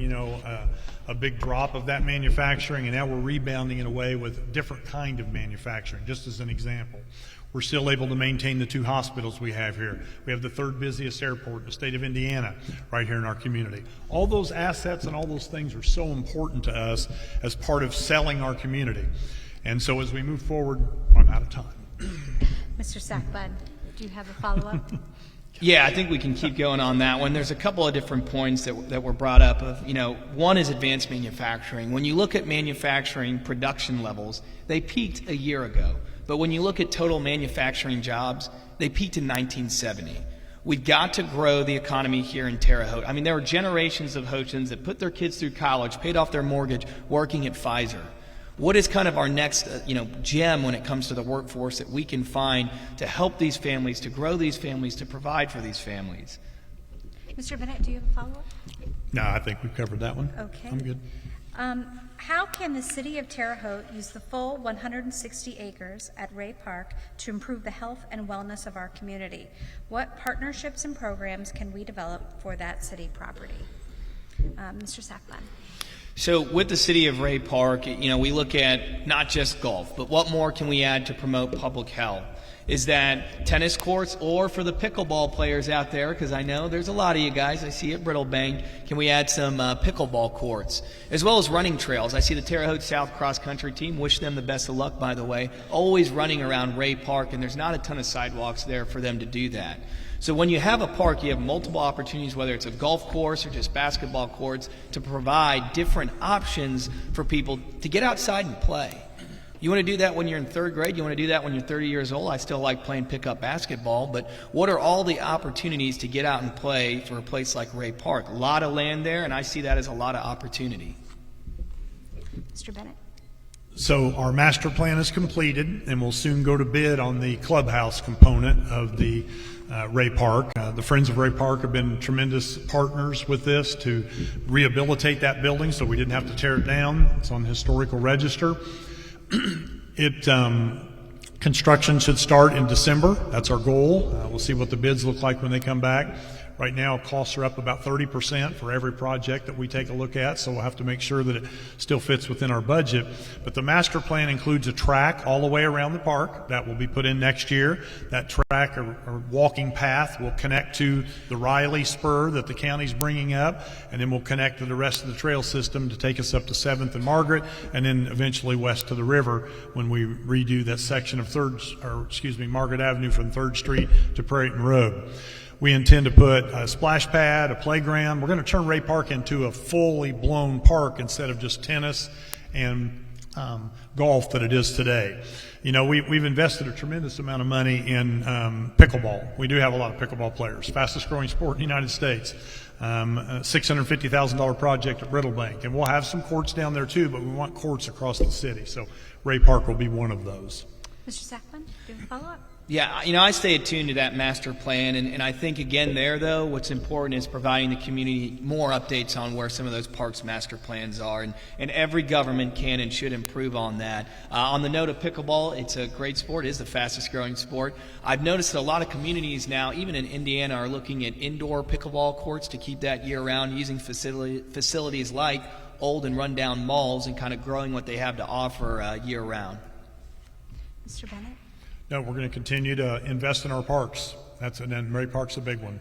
a big drop of that manufacturing, and now we're rebounding in a way with different kind of manufacturing, just as an example. We're still able to maintain the 2 hospitals we have here. We have the 3rd busiest airport in the state of Indiana right here in our community. All those assets and all those things are so important to us as part of selling our community. And so as we move forward, I'm out of time. Mr. Sackbud, do you have a follow-up? Yeah, I think we can keep going on that one. There's a couple of different points that were brought up. One is advanced manufacturing. When you look at manufacturing production levels, they peaked a year ago. But when you look at total manufacturing jobs, they peaked in 1970. We've got to grow the economy here in Terre Haute. I mean, there were generations of Hautians that put their kids through college, paid off their mortgage, working at Pfizer. What is kind of our next, gem when it comes to the workforce that we can find to help these families, to grow these families, to provide for these families? Mr. Bennett, do you have a follow-up? No, I think we've covered that one. Okay. I'm good. How can the city of Terre Haute use the full 160 acres at Ray Park to improve the health and wellness of our community? What partnerships and programs can we develop for that city property? Mr. Sackman. So with the city of Ray Park, we look at not just golf, but what more can we add to promote public health? Is that tennis courts, or for the pickleball players out there, because I know there's a lot of you guys, I see at Brittlebank, can we add some pickleball courts, as well as running trails? I see the Terre Haute South cross country team, wish them the best of luck, by the way, always running around Ray Park, and there's not a ton of sidewalks there for them to do that. So when you have a park, you have multiple opportunities, whether it's a golf course or just basketball courts, to provide different options for people to get outside and play. You want to do that when you're in 3rd grade, you want to do that when you're 30 years old. I still like playing pickup basketball, but what are all the opportunities to get out and play for a place like Ray Park? A lot of land there, and I see that as a lot of opportunity. Mr. Bennett. So our master plan is completed, and we'll soon go to bid on the clubhouse component of the Ray Park. The Friends of Ray Park have been tremendous partners with this to rehabilitate that building so we didn't have to tear it down. It's on the historical register. Construction should start in December. That's our goal. We'll see what the bids look like when they come back. Right now, costs are up about 30% for every project that we take a look at, so we'll have to make sure that it still fits within our budget. But the master plan includes a track all the way around the park that will be put in next year. That track or walking path will connect to the Riley Spur that the county's bringing up, and then we'll connect to the rest of the trail system to take us up to 7th and Margaret, and then eventually west to the river when we redo that section of Margaret Avenue from 3rd Street to Prairiton Road. We intend to put a splash pad, a playground. We're going to turn Ray Park into a fully blown park instead of just tennis and golf that it is today. You know, we've invested a tremendous amount of money in pickleball. We do have a lot of pickleball players. Fastest growing sport in the United States. $650,000 project at Riddlebank. And we'll have some courts down there too, but we want courts across the city. So Ray Park will be one of those. Mr. Sackman, do you have a follow-up? Yeah, you know, I stay attuned to that master plan, and I think, again, though, what's important is providing the community more updates on where some of those parks master plans are, and every government can and should improve on that. On the note of pickleball, it's a great sport. It is the fastest growing sport. I've noticed that a lot of communities now, even in Indiana, are looking at indoor pickleball courts to keep that year-round, using facilities like old and run-down malls and kind of growing what they have to offer year-round. Mr. Bennett? No, we're going to continue to invest in our parks. And Ray Park's a big one.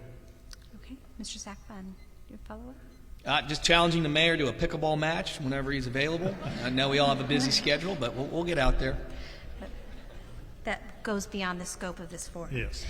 Okay. Mr. Sackman, do you have a follow-up? Just challenging the mayor to a pickleball match whenever he's available. I know we all have a busy schedule, but we'll get out there. But that goes beyond the scope of this forum. Yes.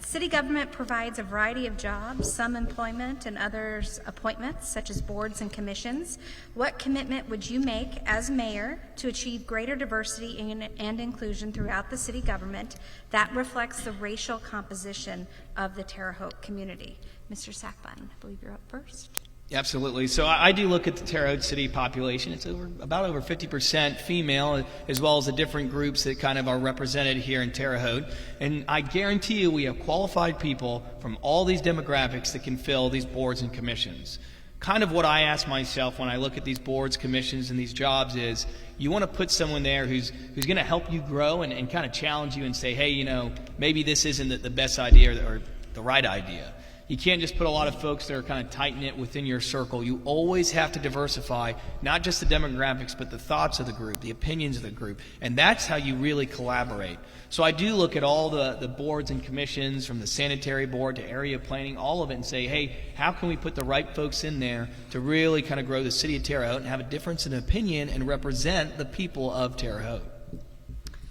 City government provides a variety of jobs, some employment and others appointments, such as boards and commissions. What commitment would you make as mayor to achieve greater diversity and inclusion throughout the city government that reflects the racial composition of the Terre Haute community? Mr. Sackbun, I believe you're up first. Absolutely. So I do look at the Terre Haute city population. It's about over 50% female, as well as the different groups that kind of are represented here in Terre Haute. And I guarantee you we have qualified people from all these demographics that can fill these boards and commissions. Kind of what I ask myself when I look at these boards, commissions, and these jobs is, you want to put someone there who's going to help you grow and kind of challenge you and say, hey, you know, maybe this isn't the best idea or the right idea. You can't just put a lot of folks that are kind of tight-knit within your circle. You always have to diversify, not just the demographics, but the thoughts of the group, the opinions of the group. And that's how you really collaborate. So I do look at all the boards and commissions, from the sanitary board to area planning, all of it, and say, hey, how can we put the right folks in there to really kind of grow the city of Terre Haute and have a difference in opinion and represent the people of Terre Haute?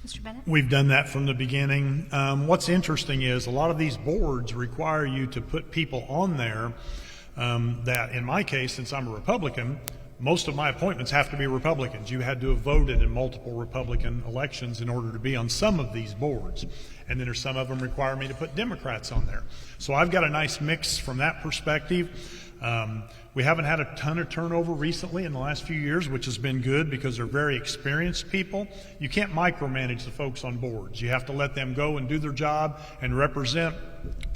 Mr. Bennett? We've done that from the beginning. What's interesting is a lot of these boards require you to put people on there that, in my case, since I'm a Republican, most of my appointments have to be Republicans. You had to have voted in multiple Republican elections in order to be on some of these boards. And then there's some of them require me to put Democrats on there. So I've got a nice mix from that perspective. We haven't had a ton of turnover recently in the last few years, which has been good because they're very experienced people. You can't micromanage the folks on boards. You have to let them go and do their job and represent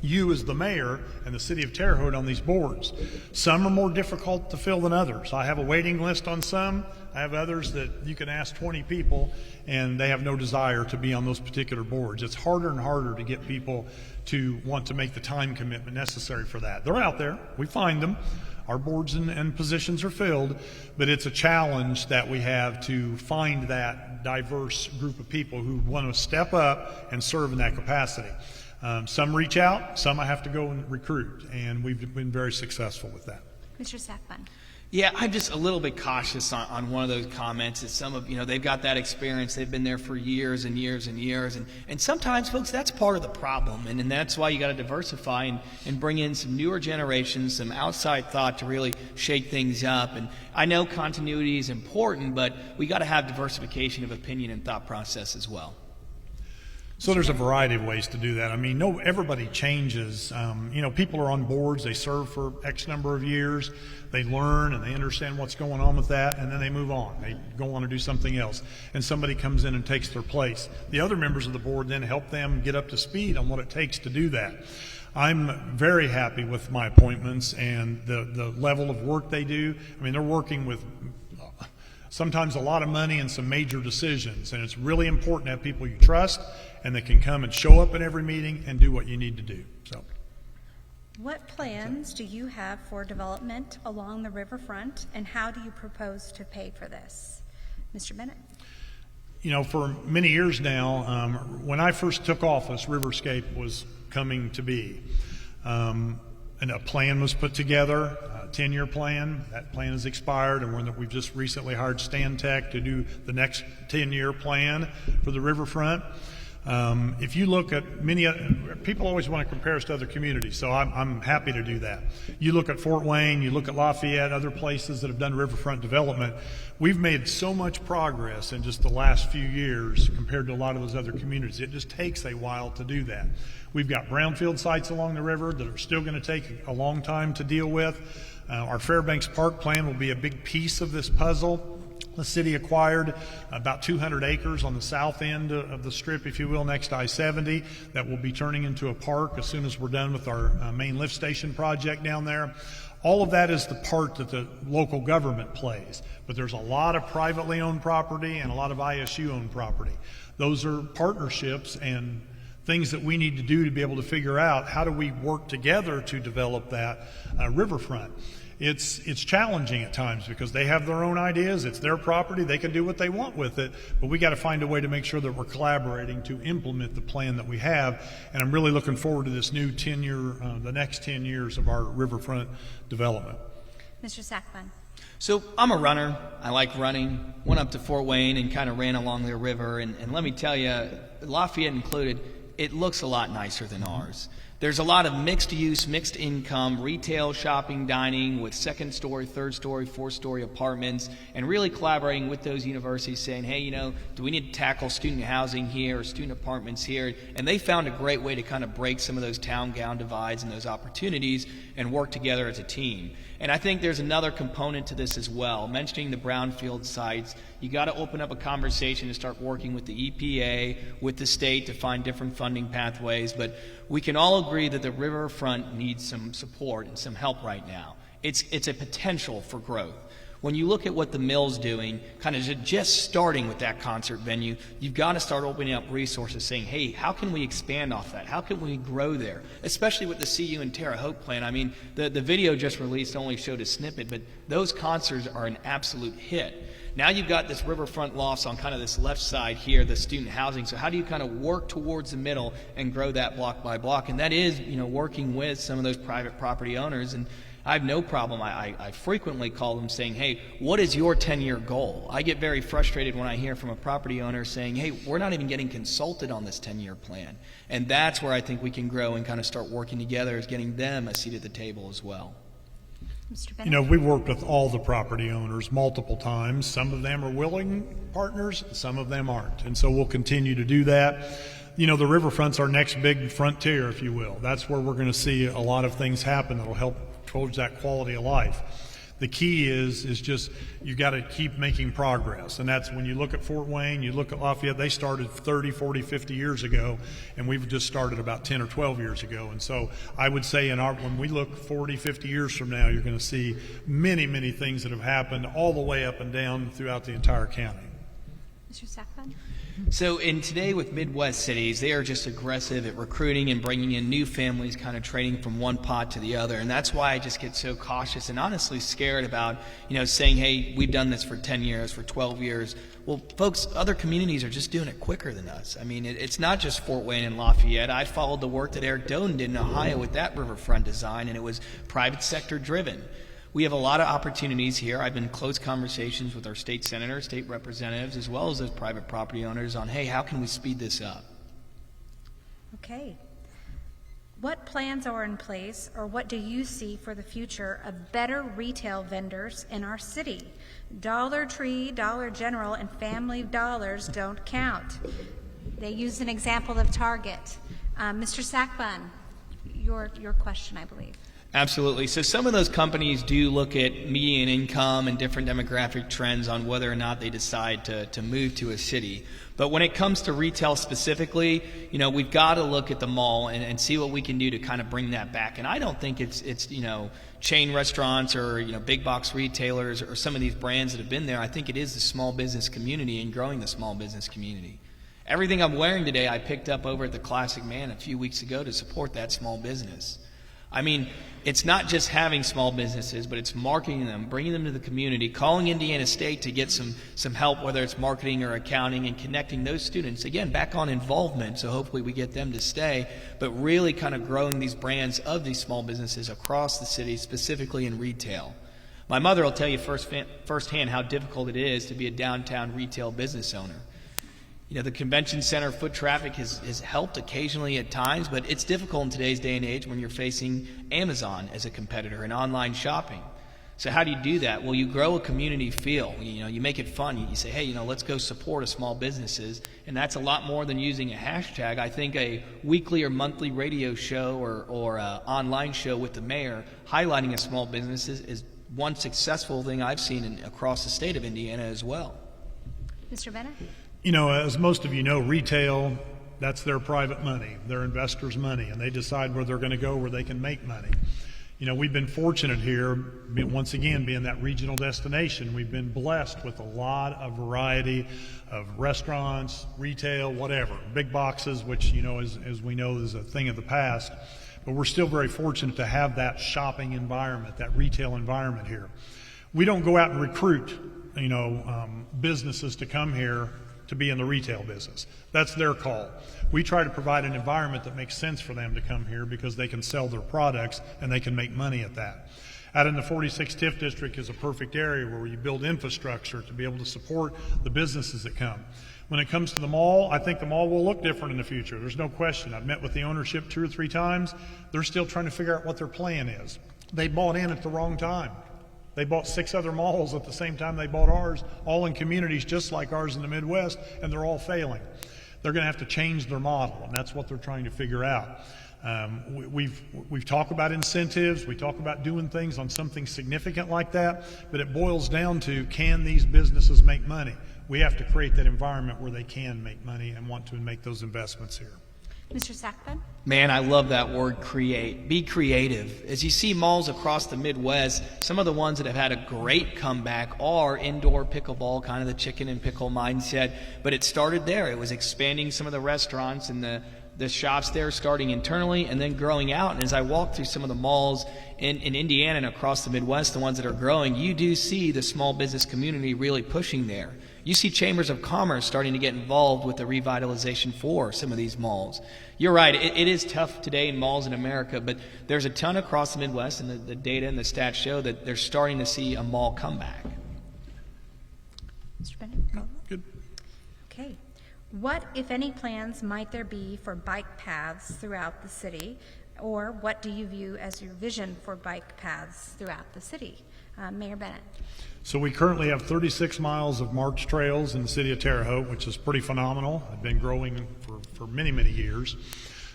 you as the mayor and the city of Terre Haute on these boards. Some are more difficult to fill than others. I have a waiting list on some. I have others that you can ask 20 people and they have no desire to be on those particular boards. It's harder and harder to get people to want to make the time commitment necessary for that. They're out there. We find them. Our boards and positions are filled, but it's a challenge that we have to find that diverse group of people who want to step up and serve in that capacity. Some reach out, some I have to go and recruit, and we've been very successful with that. Mr. Sackbun. Yeah, I'm just a little bit cautious on one of those comments. That some of, they've got that experience. They've been there for years and years and years. And sometimes, folks, that's part of the problem. And that's why you got to diversify and bring in some newer generations, some outside thought to really shake things up. And I know continuity is important, but we got to have diversification of opinion and thought process as well. So there's a variety of ways to do that. I mean, everybody changes. People are on boards, they serve for X number of years, they learn and they understand what's going on with that, and then they move on. They go on to do something else, and somebody comes in and takes their place. The other members of the board then help them get up to speed on what it takes to do that. I'm very happy with my appointments and the level of work they do. I mean, they're working with sometimes a lot of money and some major decisions, and it's really important to have people you trust and that can come and show up at every meeting and do what you need to do. So, what plans do you have for development along the riverfront, and how do you propose to pay for this? Mr. Bennett. For many years now, when I first took office, Riverscape was coming to be. And a plan was put together, a 10-year plan. That plan has expired, and we've just recently hired Stantec to do the next 10-year plan for the riverfront. If you look at people always want to compare us to other communities, so I'm happy to do that. You look at Fort Wayne, you look at Lafayette, other places that have done riverfront development. We've made so much progress in just the last few years compared to a lot of those other communities. It just takes a while to do that. We've got brownfield sites along the river that are still going to take a long time to deal with. Our Fairbanks Park plan will be a big piece of this puzzle. The city acquired about 200 acres on the south end of the strip, if you will, next to I-70, that will be turning into a park as soon as we're done with our main lift station project down there. All of that is the part that the local government plays, but there's a lot of privately owned property and a lot of ISU-owned property. Those are partnerships and things that we need to do to be able to figure out how do we work together to develop that riverfront. It's challenging at times because they have their own ideas. It's their property. They can do what they want with it, but we got to find a way to make sure that we're collaborating to implement the plan that we have. And I'm really looking forward to this new 10-year, the next 10 years of our riverfront development. Mr. Sackman. So I'm a runner. I like running. Went up to Fort Wayne and kind of ran along the river. And let me tell you, Lafayette included, it looks a lot nicer than ours. There's a lot of mixed use, mixed income, retail, shopping, dining with second story, third story, fourth story apartments, and really collaborating with those universities saying, hey, do we need to tackle student housing here or student apartments here? And they found a great way to kind of break some of those town-gown divides and those opportunities and work together as a team. And I think there's another component to this as well. Mentioning the brownfield sites, you got to open up a conversation to start working with the EPA, with the state to find different funding pathways. But we can all agree that the riverfront needs some support and some help right now. It's a potential for growth. When you look at what the mill's doing, kind of just starting with that concert venue, you've got to start opening up resources saying, hey, how can we expand off that? How can we grow there? Especially with the CU and Terre Haute plan. I mean, the video just released only showed a snippet, but those concerts are an absolute hit. Now you've got this riverfront lofts on kind of this left side here, the student housing. So how do you kind of work towards the middle and grow that block by block? And that is, working with some of those private property owners. And I have no problem. I frequently call them saying, hey, what is your 10-year goal? I get very frustrated when I hear from a property owner saying, hey, we're not even getting consulted on this 10-year plan. And that's where I think we can grow and kind of start working together, is getting them a seat at the table as well. Mr. Bennett? We've worked with all the property owners multiple times. Some of them are willing partners, some of them aren't. And so we'll continue to do that. The riverfront's our next big frontier, if you will. That's where we're going to see a lot of things happen that will help towards that quality of life. The key is just you got to keep making progress. And that's when you look at Fort Wayne, you look at Lafayette, they started 30, 40, 50 years ago, and we've just started about 10 or 12 years ago. And so I would say when we look 40, 50 years from now, you're going to see many, many things that have happened all the way up and down throughout the entire county. Mr. Sackman? So today with Midwest cities, they are just aggressive at recruiting and bringing in new families, kind of trading from one pot to the other. And that's why I just get so cautious and honestly scared about, saying, hey, we've done this for 10 years, for 12 years. Well, folks, other communities are just doing it quicker than us. I mean, it's not just Fort Wayne and Lafayette. I followed the work that Eric Doden did in Ohio with that riverfront design, and it was private sector driven. We have a lot of opportunities here. I've been in close conversations with our state senators, state representatives, as well as those private property owners on, hey, how can we speed this up? Okay. What plans are in place, or what do you see for the future of better retail vendors in our city? Dollar Tree, Dollar General, and Family Dollars don't count. They used an example of Target. Mr. Sackbun, your question, I believe. Absolutely. So some of those companies do look at median income and different demographic trends on whether or not they decide to move to a city. But when it comes to retail specifically, we've got to look at the mall and see what we can do to kind of bring that back. And I don't think it's chain restaurants or big box retailers or some of these brands that have been there. I think it is the small business community and growing the small business community. Everything I'm wearing today I picked up over at the Classic Man a few weeks ago to support that small business. I mean, it's not just having small businesses, but it's marketing them, bringing them to the community, calling Indiana State to get some help, whether it's marketing or accounting, and connecting those students, again, back on involvement, so hopefully we get them to stay, but really kind of growing these brands of these small businesses across the city, specifically in retail. My mother will tell you firsthand how difficult it is to be a downtown retail business owner. The convention center foot traffic has helped occasionally at times, but it's difficult in today's day and age when you're facing Amazon as a competitor and online shopping. So how do you do that? Well, you grow a community feel. You make it fun. You say, hey, let's go support a small businesses, and that's a lot more than using a hashtag. I think a weekly or monthly radio show or online show with the mayor highlighting a small business is one successful thing I've seen across the state of Indiana as well. Mr. Bennett? As most of you know, retail, that's their private money, their investors' money, and they decide where they're going to go, where they can make money. We've been fortunate here, once again, being that regional destination. We've been blessed with a lot of variety of restaurants, retail, whatever, big boxes, which, as we know, is a thing of the past. But we're still very fortunate to have that shopping environment, that retail environment here. We don't go out and recruit, businesses to come here to be in the retail business. That's their call. We try to provide an environment that makes sense for them to come here because they can sell their products and they can make money at that. Out in the 46 TIF district is a perfect area where you build infrastructure to be able to support the businesses that come. When it comes to the mall, I think the mall will look different in the future. There's no question. I've met with the ownership 2 or 3 times. They're still trying to figure out what their plan is. They bought in at the wrong time. They bought 6 other malls at the same time they bought ours, all in communities just like ours in the Midwest, and they're all failing. They're going to have to change their model, and that's what they're trying to figure out. We've talked about incentives, we talk about doing things on something significant like that, but it boils down to, can these businesses make money? We have to create that environment where they can make money and want to make those investments here. Mr. Sackbun? Man, I love that word, create. Be creative. As you see malls across the Midwest, some of the ones that have had a great comeback are indoor pickleball, kind of the chicken and pickle mindset. But it started there. It was expanding some of the restaurants and the shops there, starting internally and then growing out. And as I walk through some of the malls in Indiana and across the Midwest, the ones that are growing, you do see the small business community really pushing there. You see chambers of commerce starting to get involved with the revitalization for some of these malls. You're right, it is tough today in malls in America, but there's a ton across the Midwest, and the data and the stats show that they're starting to see a mall comeback. Mr. Bennett? Good. Okay. What, if any, plans might there be for bike paths throughout the city, or what do you view as your vision for bike paths throughout the city? Mayor Bennett. So we currently have 36 miles of march trails in the city of Terre Haute, which is pretty phenomenal. I've been growing for many, many years.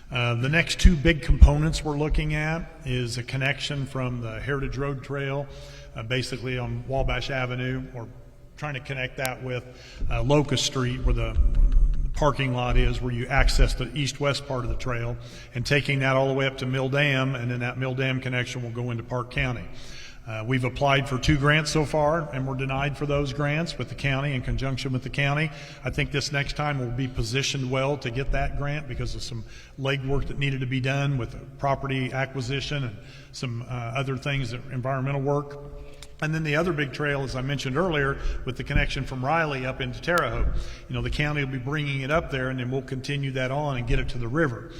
The next 2 big components we're looking at is a connection from the Heritage Road Trail, basically on Wabash Avenue, or trying to connect that with Locust Street, where the parking lot is, where you access the east-west part of the trail, and taking that all the way up to Mill Dam, and then that Mill Dam connection will go into Park County. We've applied for 2 grants so far, and we're denied for those grants with the county, in conjunction with the county. I think this next time we'll be positioned well to get that grant because of some legwork that needed to be done with property acquisition and some other things, environmental work. And then the other big trail, as I mentioned earlier, with the connection from Riley up into Terre Haute. The county will be bringing it up there, and then we'll continue that on and get it to the river.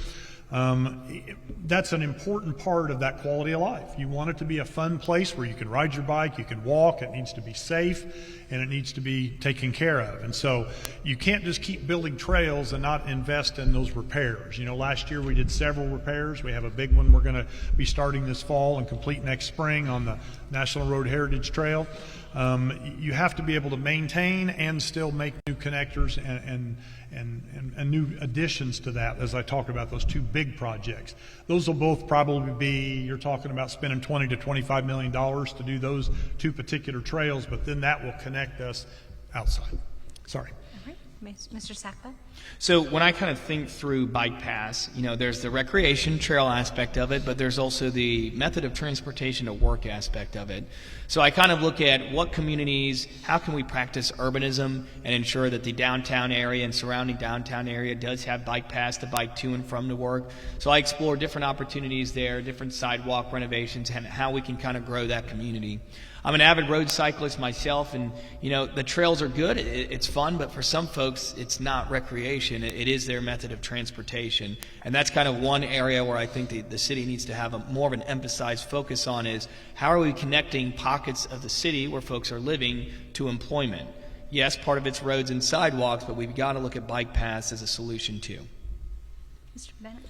That's an important part of that quality of life. You want it to be a fun place where you can ride your bike, you can walk, it needs to be safe, and it needs to be taken care of. And so you can't just keep building trails and not invest in those repairs. Last year we did several repairs. We have a big one we're going to be starting this fall and complete next spring on the National Road Heritage Trail. You have to be able to maintain and still make new connectors and new additions to that as I talk about those two big projects. Those will both probably be, you're talking about spending $20 to $25 million to do those two particular trails, but then that will connect us outside. Sorry. All right, Mr. Sackbut? So when I kind of think through bike paths, there's the recreation trail aspect of it, but there's also the method of transportation to work aspect of it. So I kind of look at what communities, how can we practice urbanism and ensure that the downtown area and surrounding downtown area does have bike paths to bike to and from to work. So I explore different opportunities there, different sidewalk renovations, and how we can kind of grow that community. I'm an avid road cyclist myself, and the trails are good, it's fun, but for some folks it's not recreation, it is their method of transportation. And that's kind of one area where I think the city needs to have more of an emphasized focus on is how are we connecting pockets of the city where folks are living to employment. Yes, part of it's roads and sidewalks, but we've got to look at bike paths as a solution too. Mr. Bennett?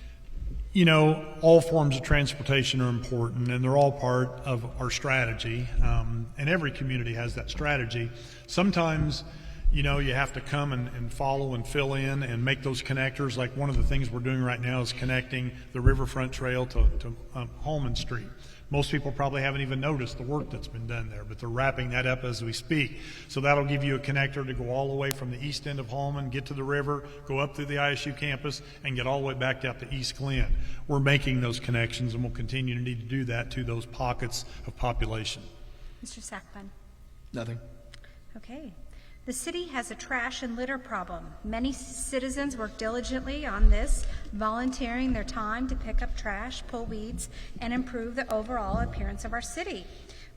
All forms of transportation are important, and they're all part of our strategy, and every community has that strategy. Sometimes, you have to come and follow and fill in and make those connectors. Like one of the things we're doing right now is connecting the Riverfront Trail to Holman Street. Most people probably haven't even noticed the work that's been done there, but they're wrapping that up as we speak. So that'll give you a connector to go all the way from the east end of Holman, get to the river, go up through the ISU campus, and get all the way back out to East Glen. We're making those connections, and we'll continue to need to do that to those pockets of population. Mr. Sackbun? Nothing. Okay. The city has a trash and litter problem. Many citizens work diligently on this, volunteering their time to pick up trash, pull weeds, and improve the overall appearance of our city.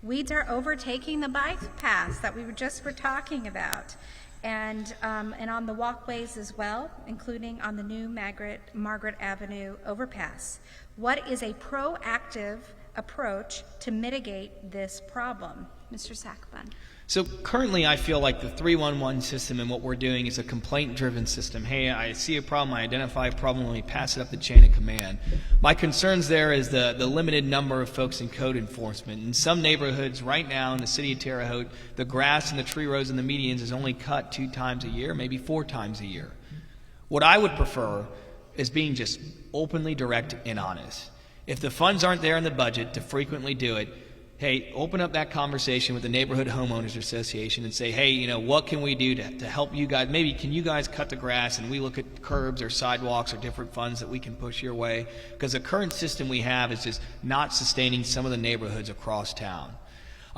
Weeds are overtaking the bike paths that we were talking about, and on the walkways as well, including on the new Margaret Avenue overpass. What is a proactive approach to mitigate this problem? Mr. Sackbun. So currently I feel like the 311 system and what we're doing is a complaint-driven system. Hey, I see a problem, I identify a problem, and we pass it up the chain of command. My concerns there is the limited number of folks in code enforcement. In some neighborhoods right now in the city of Terre Haute, the grass and the tree rows and the medians is only cut 2 times a year, maybe 4 times a year. What I would prefer is being just openly direct and honest. If the funds aren't there in the budget to frequently do it, hey, open up that conversation with the Neighborhood Homeowners Association and say, hey, what can we do to help you guys? Maybe can you guys cut the grass and we look at curbs or sidewalks or different funds that we can push your way? Because the current system we have is just not sustaining some of the neighborhoods across town.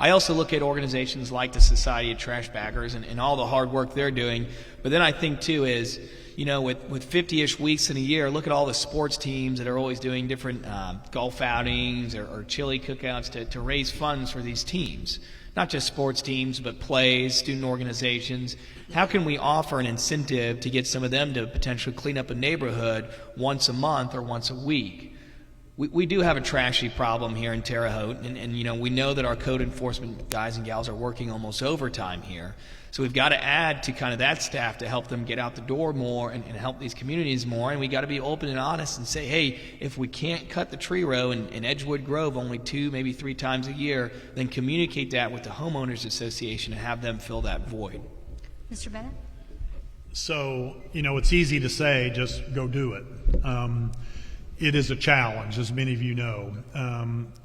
I also look at organizations like the Society of Trash Baggers and all the hard work they're doing. But then I think, too, is, with 50-ish weeks in a year, look at all the sports teams that are always doing different golf outings or chili cookouts to raise funds for these teams. Not just sports teams, but plays, student organizations. How can we offer an incentive to get some of them to potentially clean up a neighborhood once a month or once a week? We do have a trashy problem here in Terre Haute, and we know that our code enforcement guys and gals are working almost overtime here. So we've got to add to kind of that staff to help them get out the door more and help these communities more, and we got to be open and honest and say, hey, if we can't cut the tree row in Edgewood Grove only 2, maybe 3 times a year, then communicate that with the Homeowners Association and have them fill that void. Mr. Bennett? So, it's easy to say, just go do it. It is a challenge, as many of you know.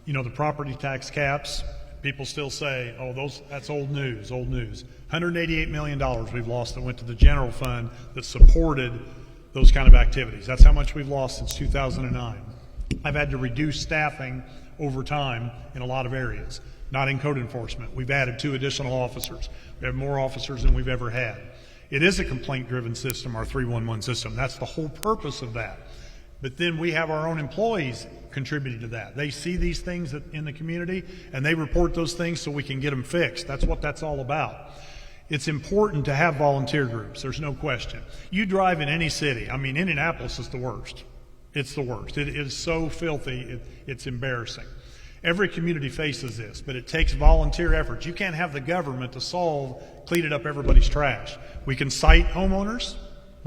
The property tax caps, people still say, oh, that's old news. $188 million we've lost that went to the general fund that supported those kind of activities. That's how much we've lost since 2009. I've had to reduce staffing over time in a lot of areas, not in code enforcement. We've added 2 additional officers. We have more officers than we've ever had. It is a complaint-driven system, our 311 system. That's the whole purpose of that. But then we have our own employees contributing to that. They see these things in the community, and they report those things so we can get them fixed. That's what that's all about. It's important to have volunteer groups. There's no question. You drive in any city. Indianapolis is the worst. It's the worst. It is so filthy, it's embarrassing. Every community faces this, but it takes volunteer efforts. You can't have the government to cleaning up everybody's trash. We can cite homeowners.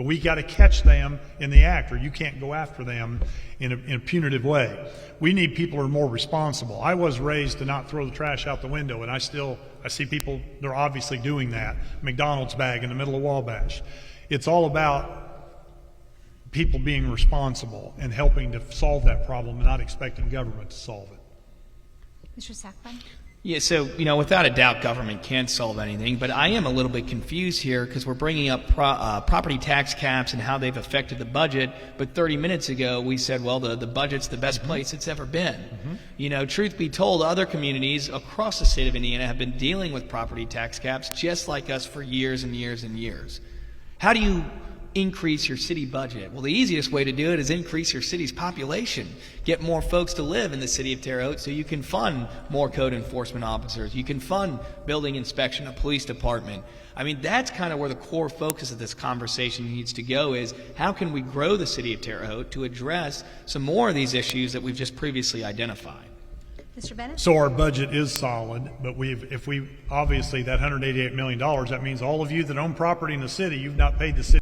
But we got to catch them in the act, or you can't go after them in a punitive way. We need people who are more responsible. I was raised to not throw the trash out the window, and I see people, they're obviously doing that. McDonald's bag in the middle of Wabash. It's all about people being responsible and helping to solve that problem and not expecting government to solve it. Mr. Sackbun? Yeah, so, without a doubt, government can't solve anything, but I am a little bit confused here because we're bringing up property tax caps and how they've affected the budget, but 30 minutes ago we said, well, the budget's the best place it's ever been. Truth be told, other communities across the state of Indiana have been dealing with property tax caps just like us for years and years and years. How do you increase your city budget? Well, the easiest way to do it is increase your city's population. Get more folks to live in the city of Terre Haute so you can fund more code enforcement officers. You can fund building inspection, a police department. I mean, that's kind of where the core focus of this conversation needs to go, is how can we grow the city of Terre Haute to address some more of these issues that we've just previously identified. Mr. Bennett? So our budget is solid, but obviously that $188 million, that means all of you that own property in the city, you've not paid the city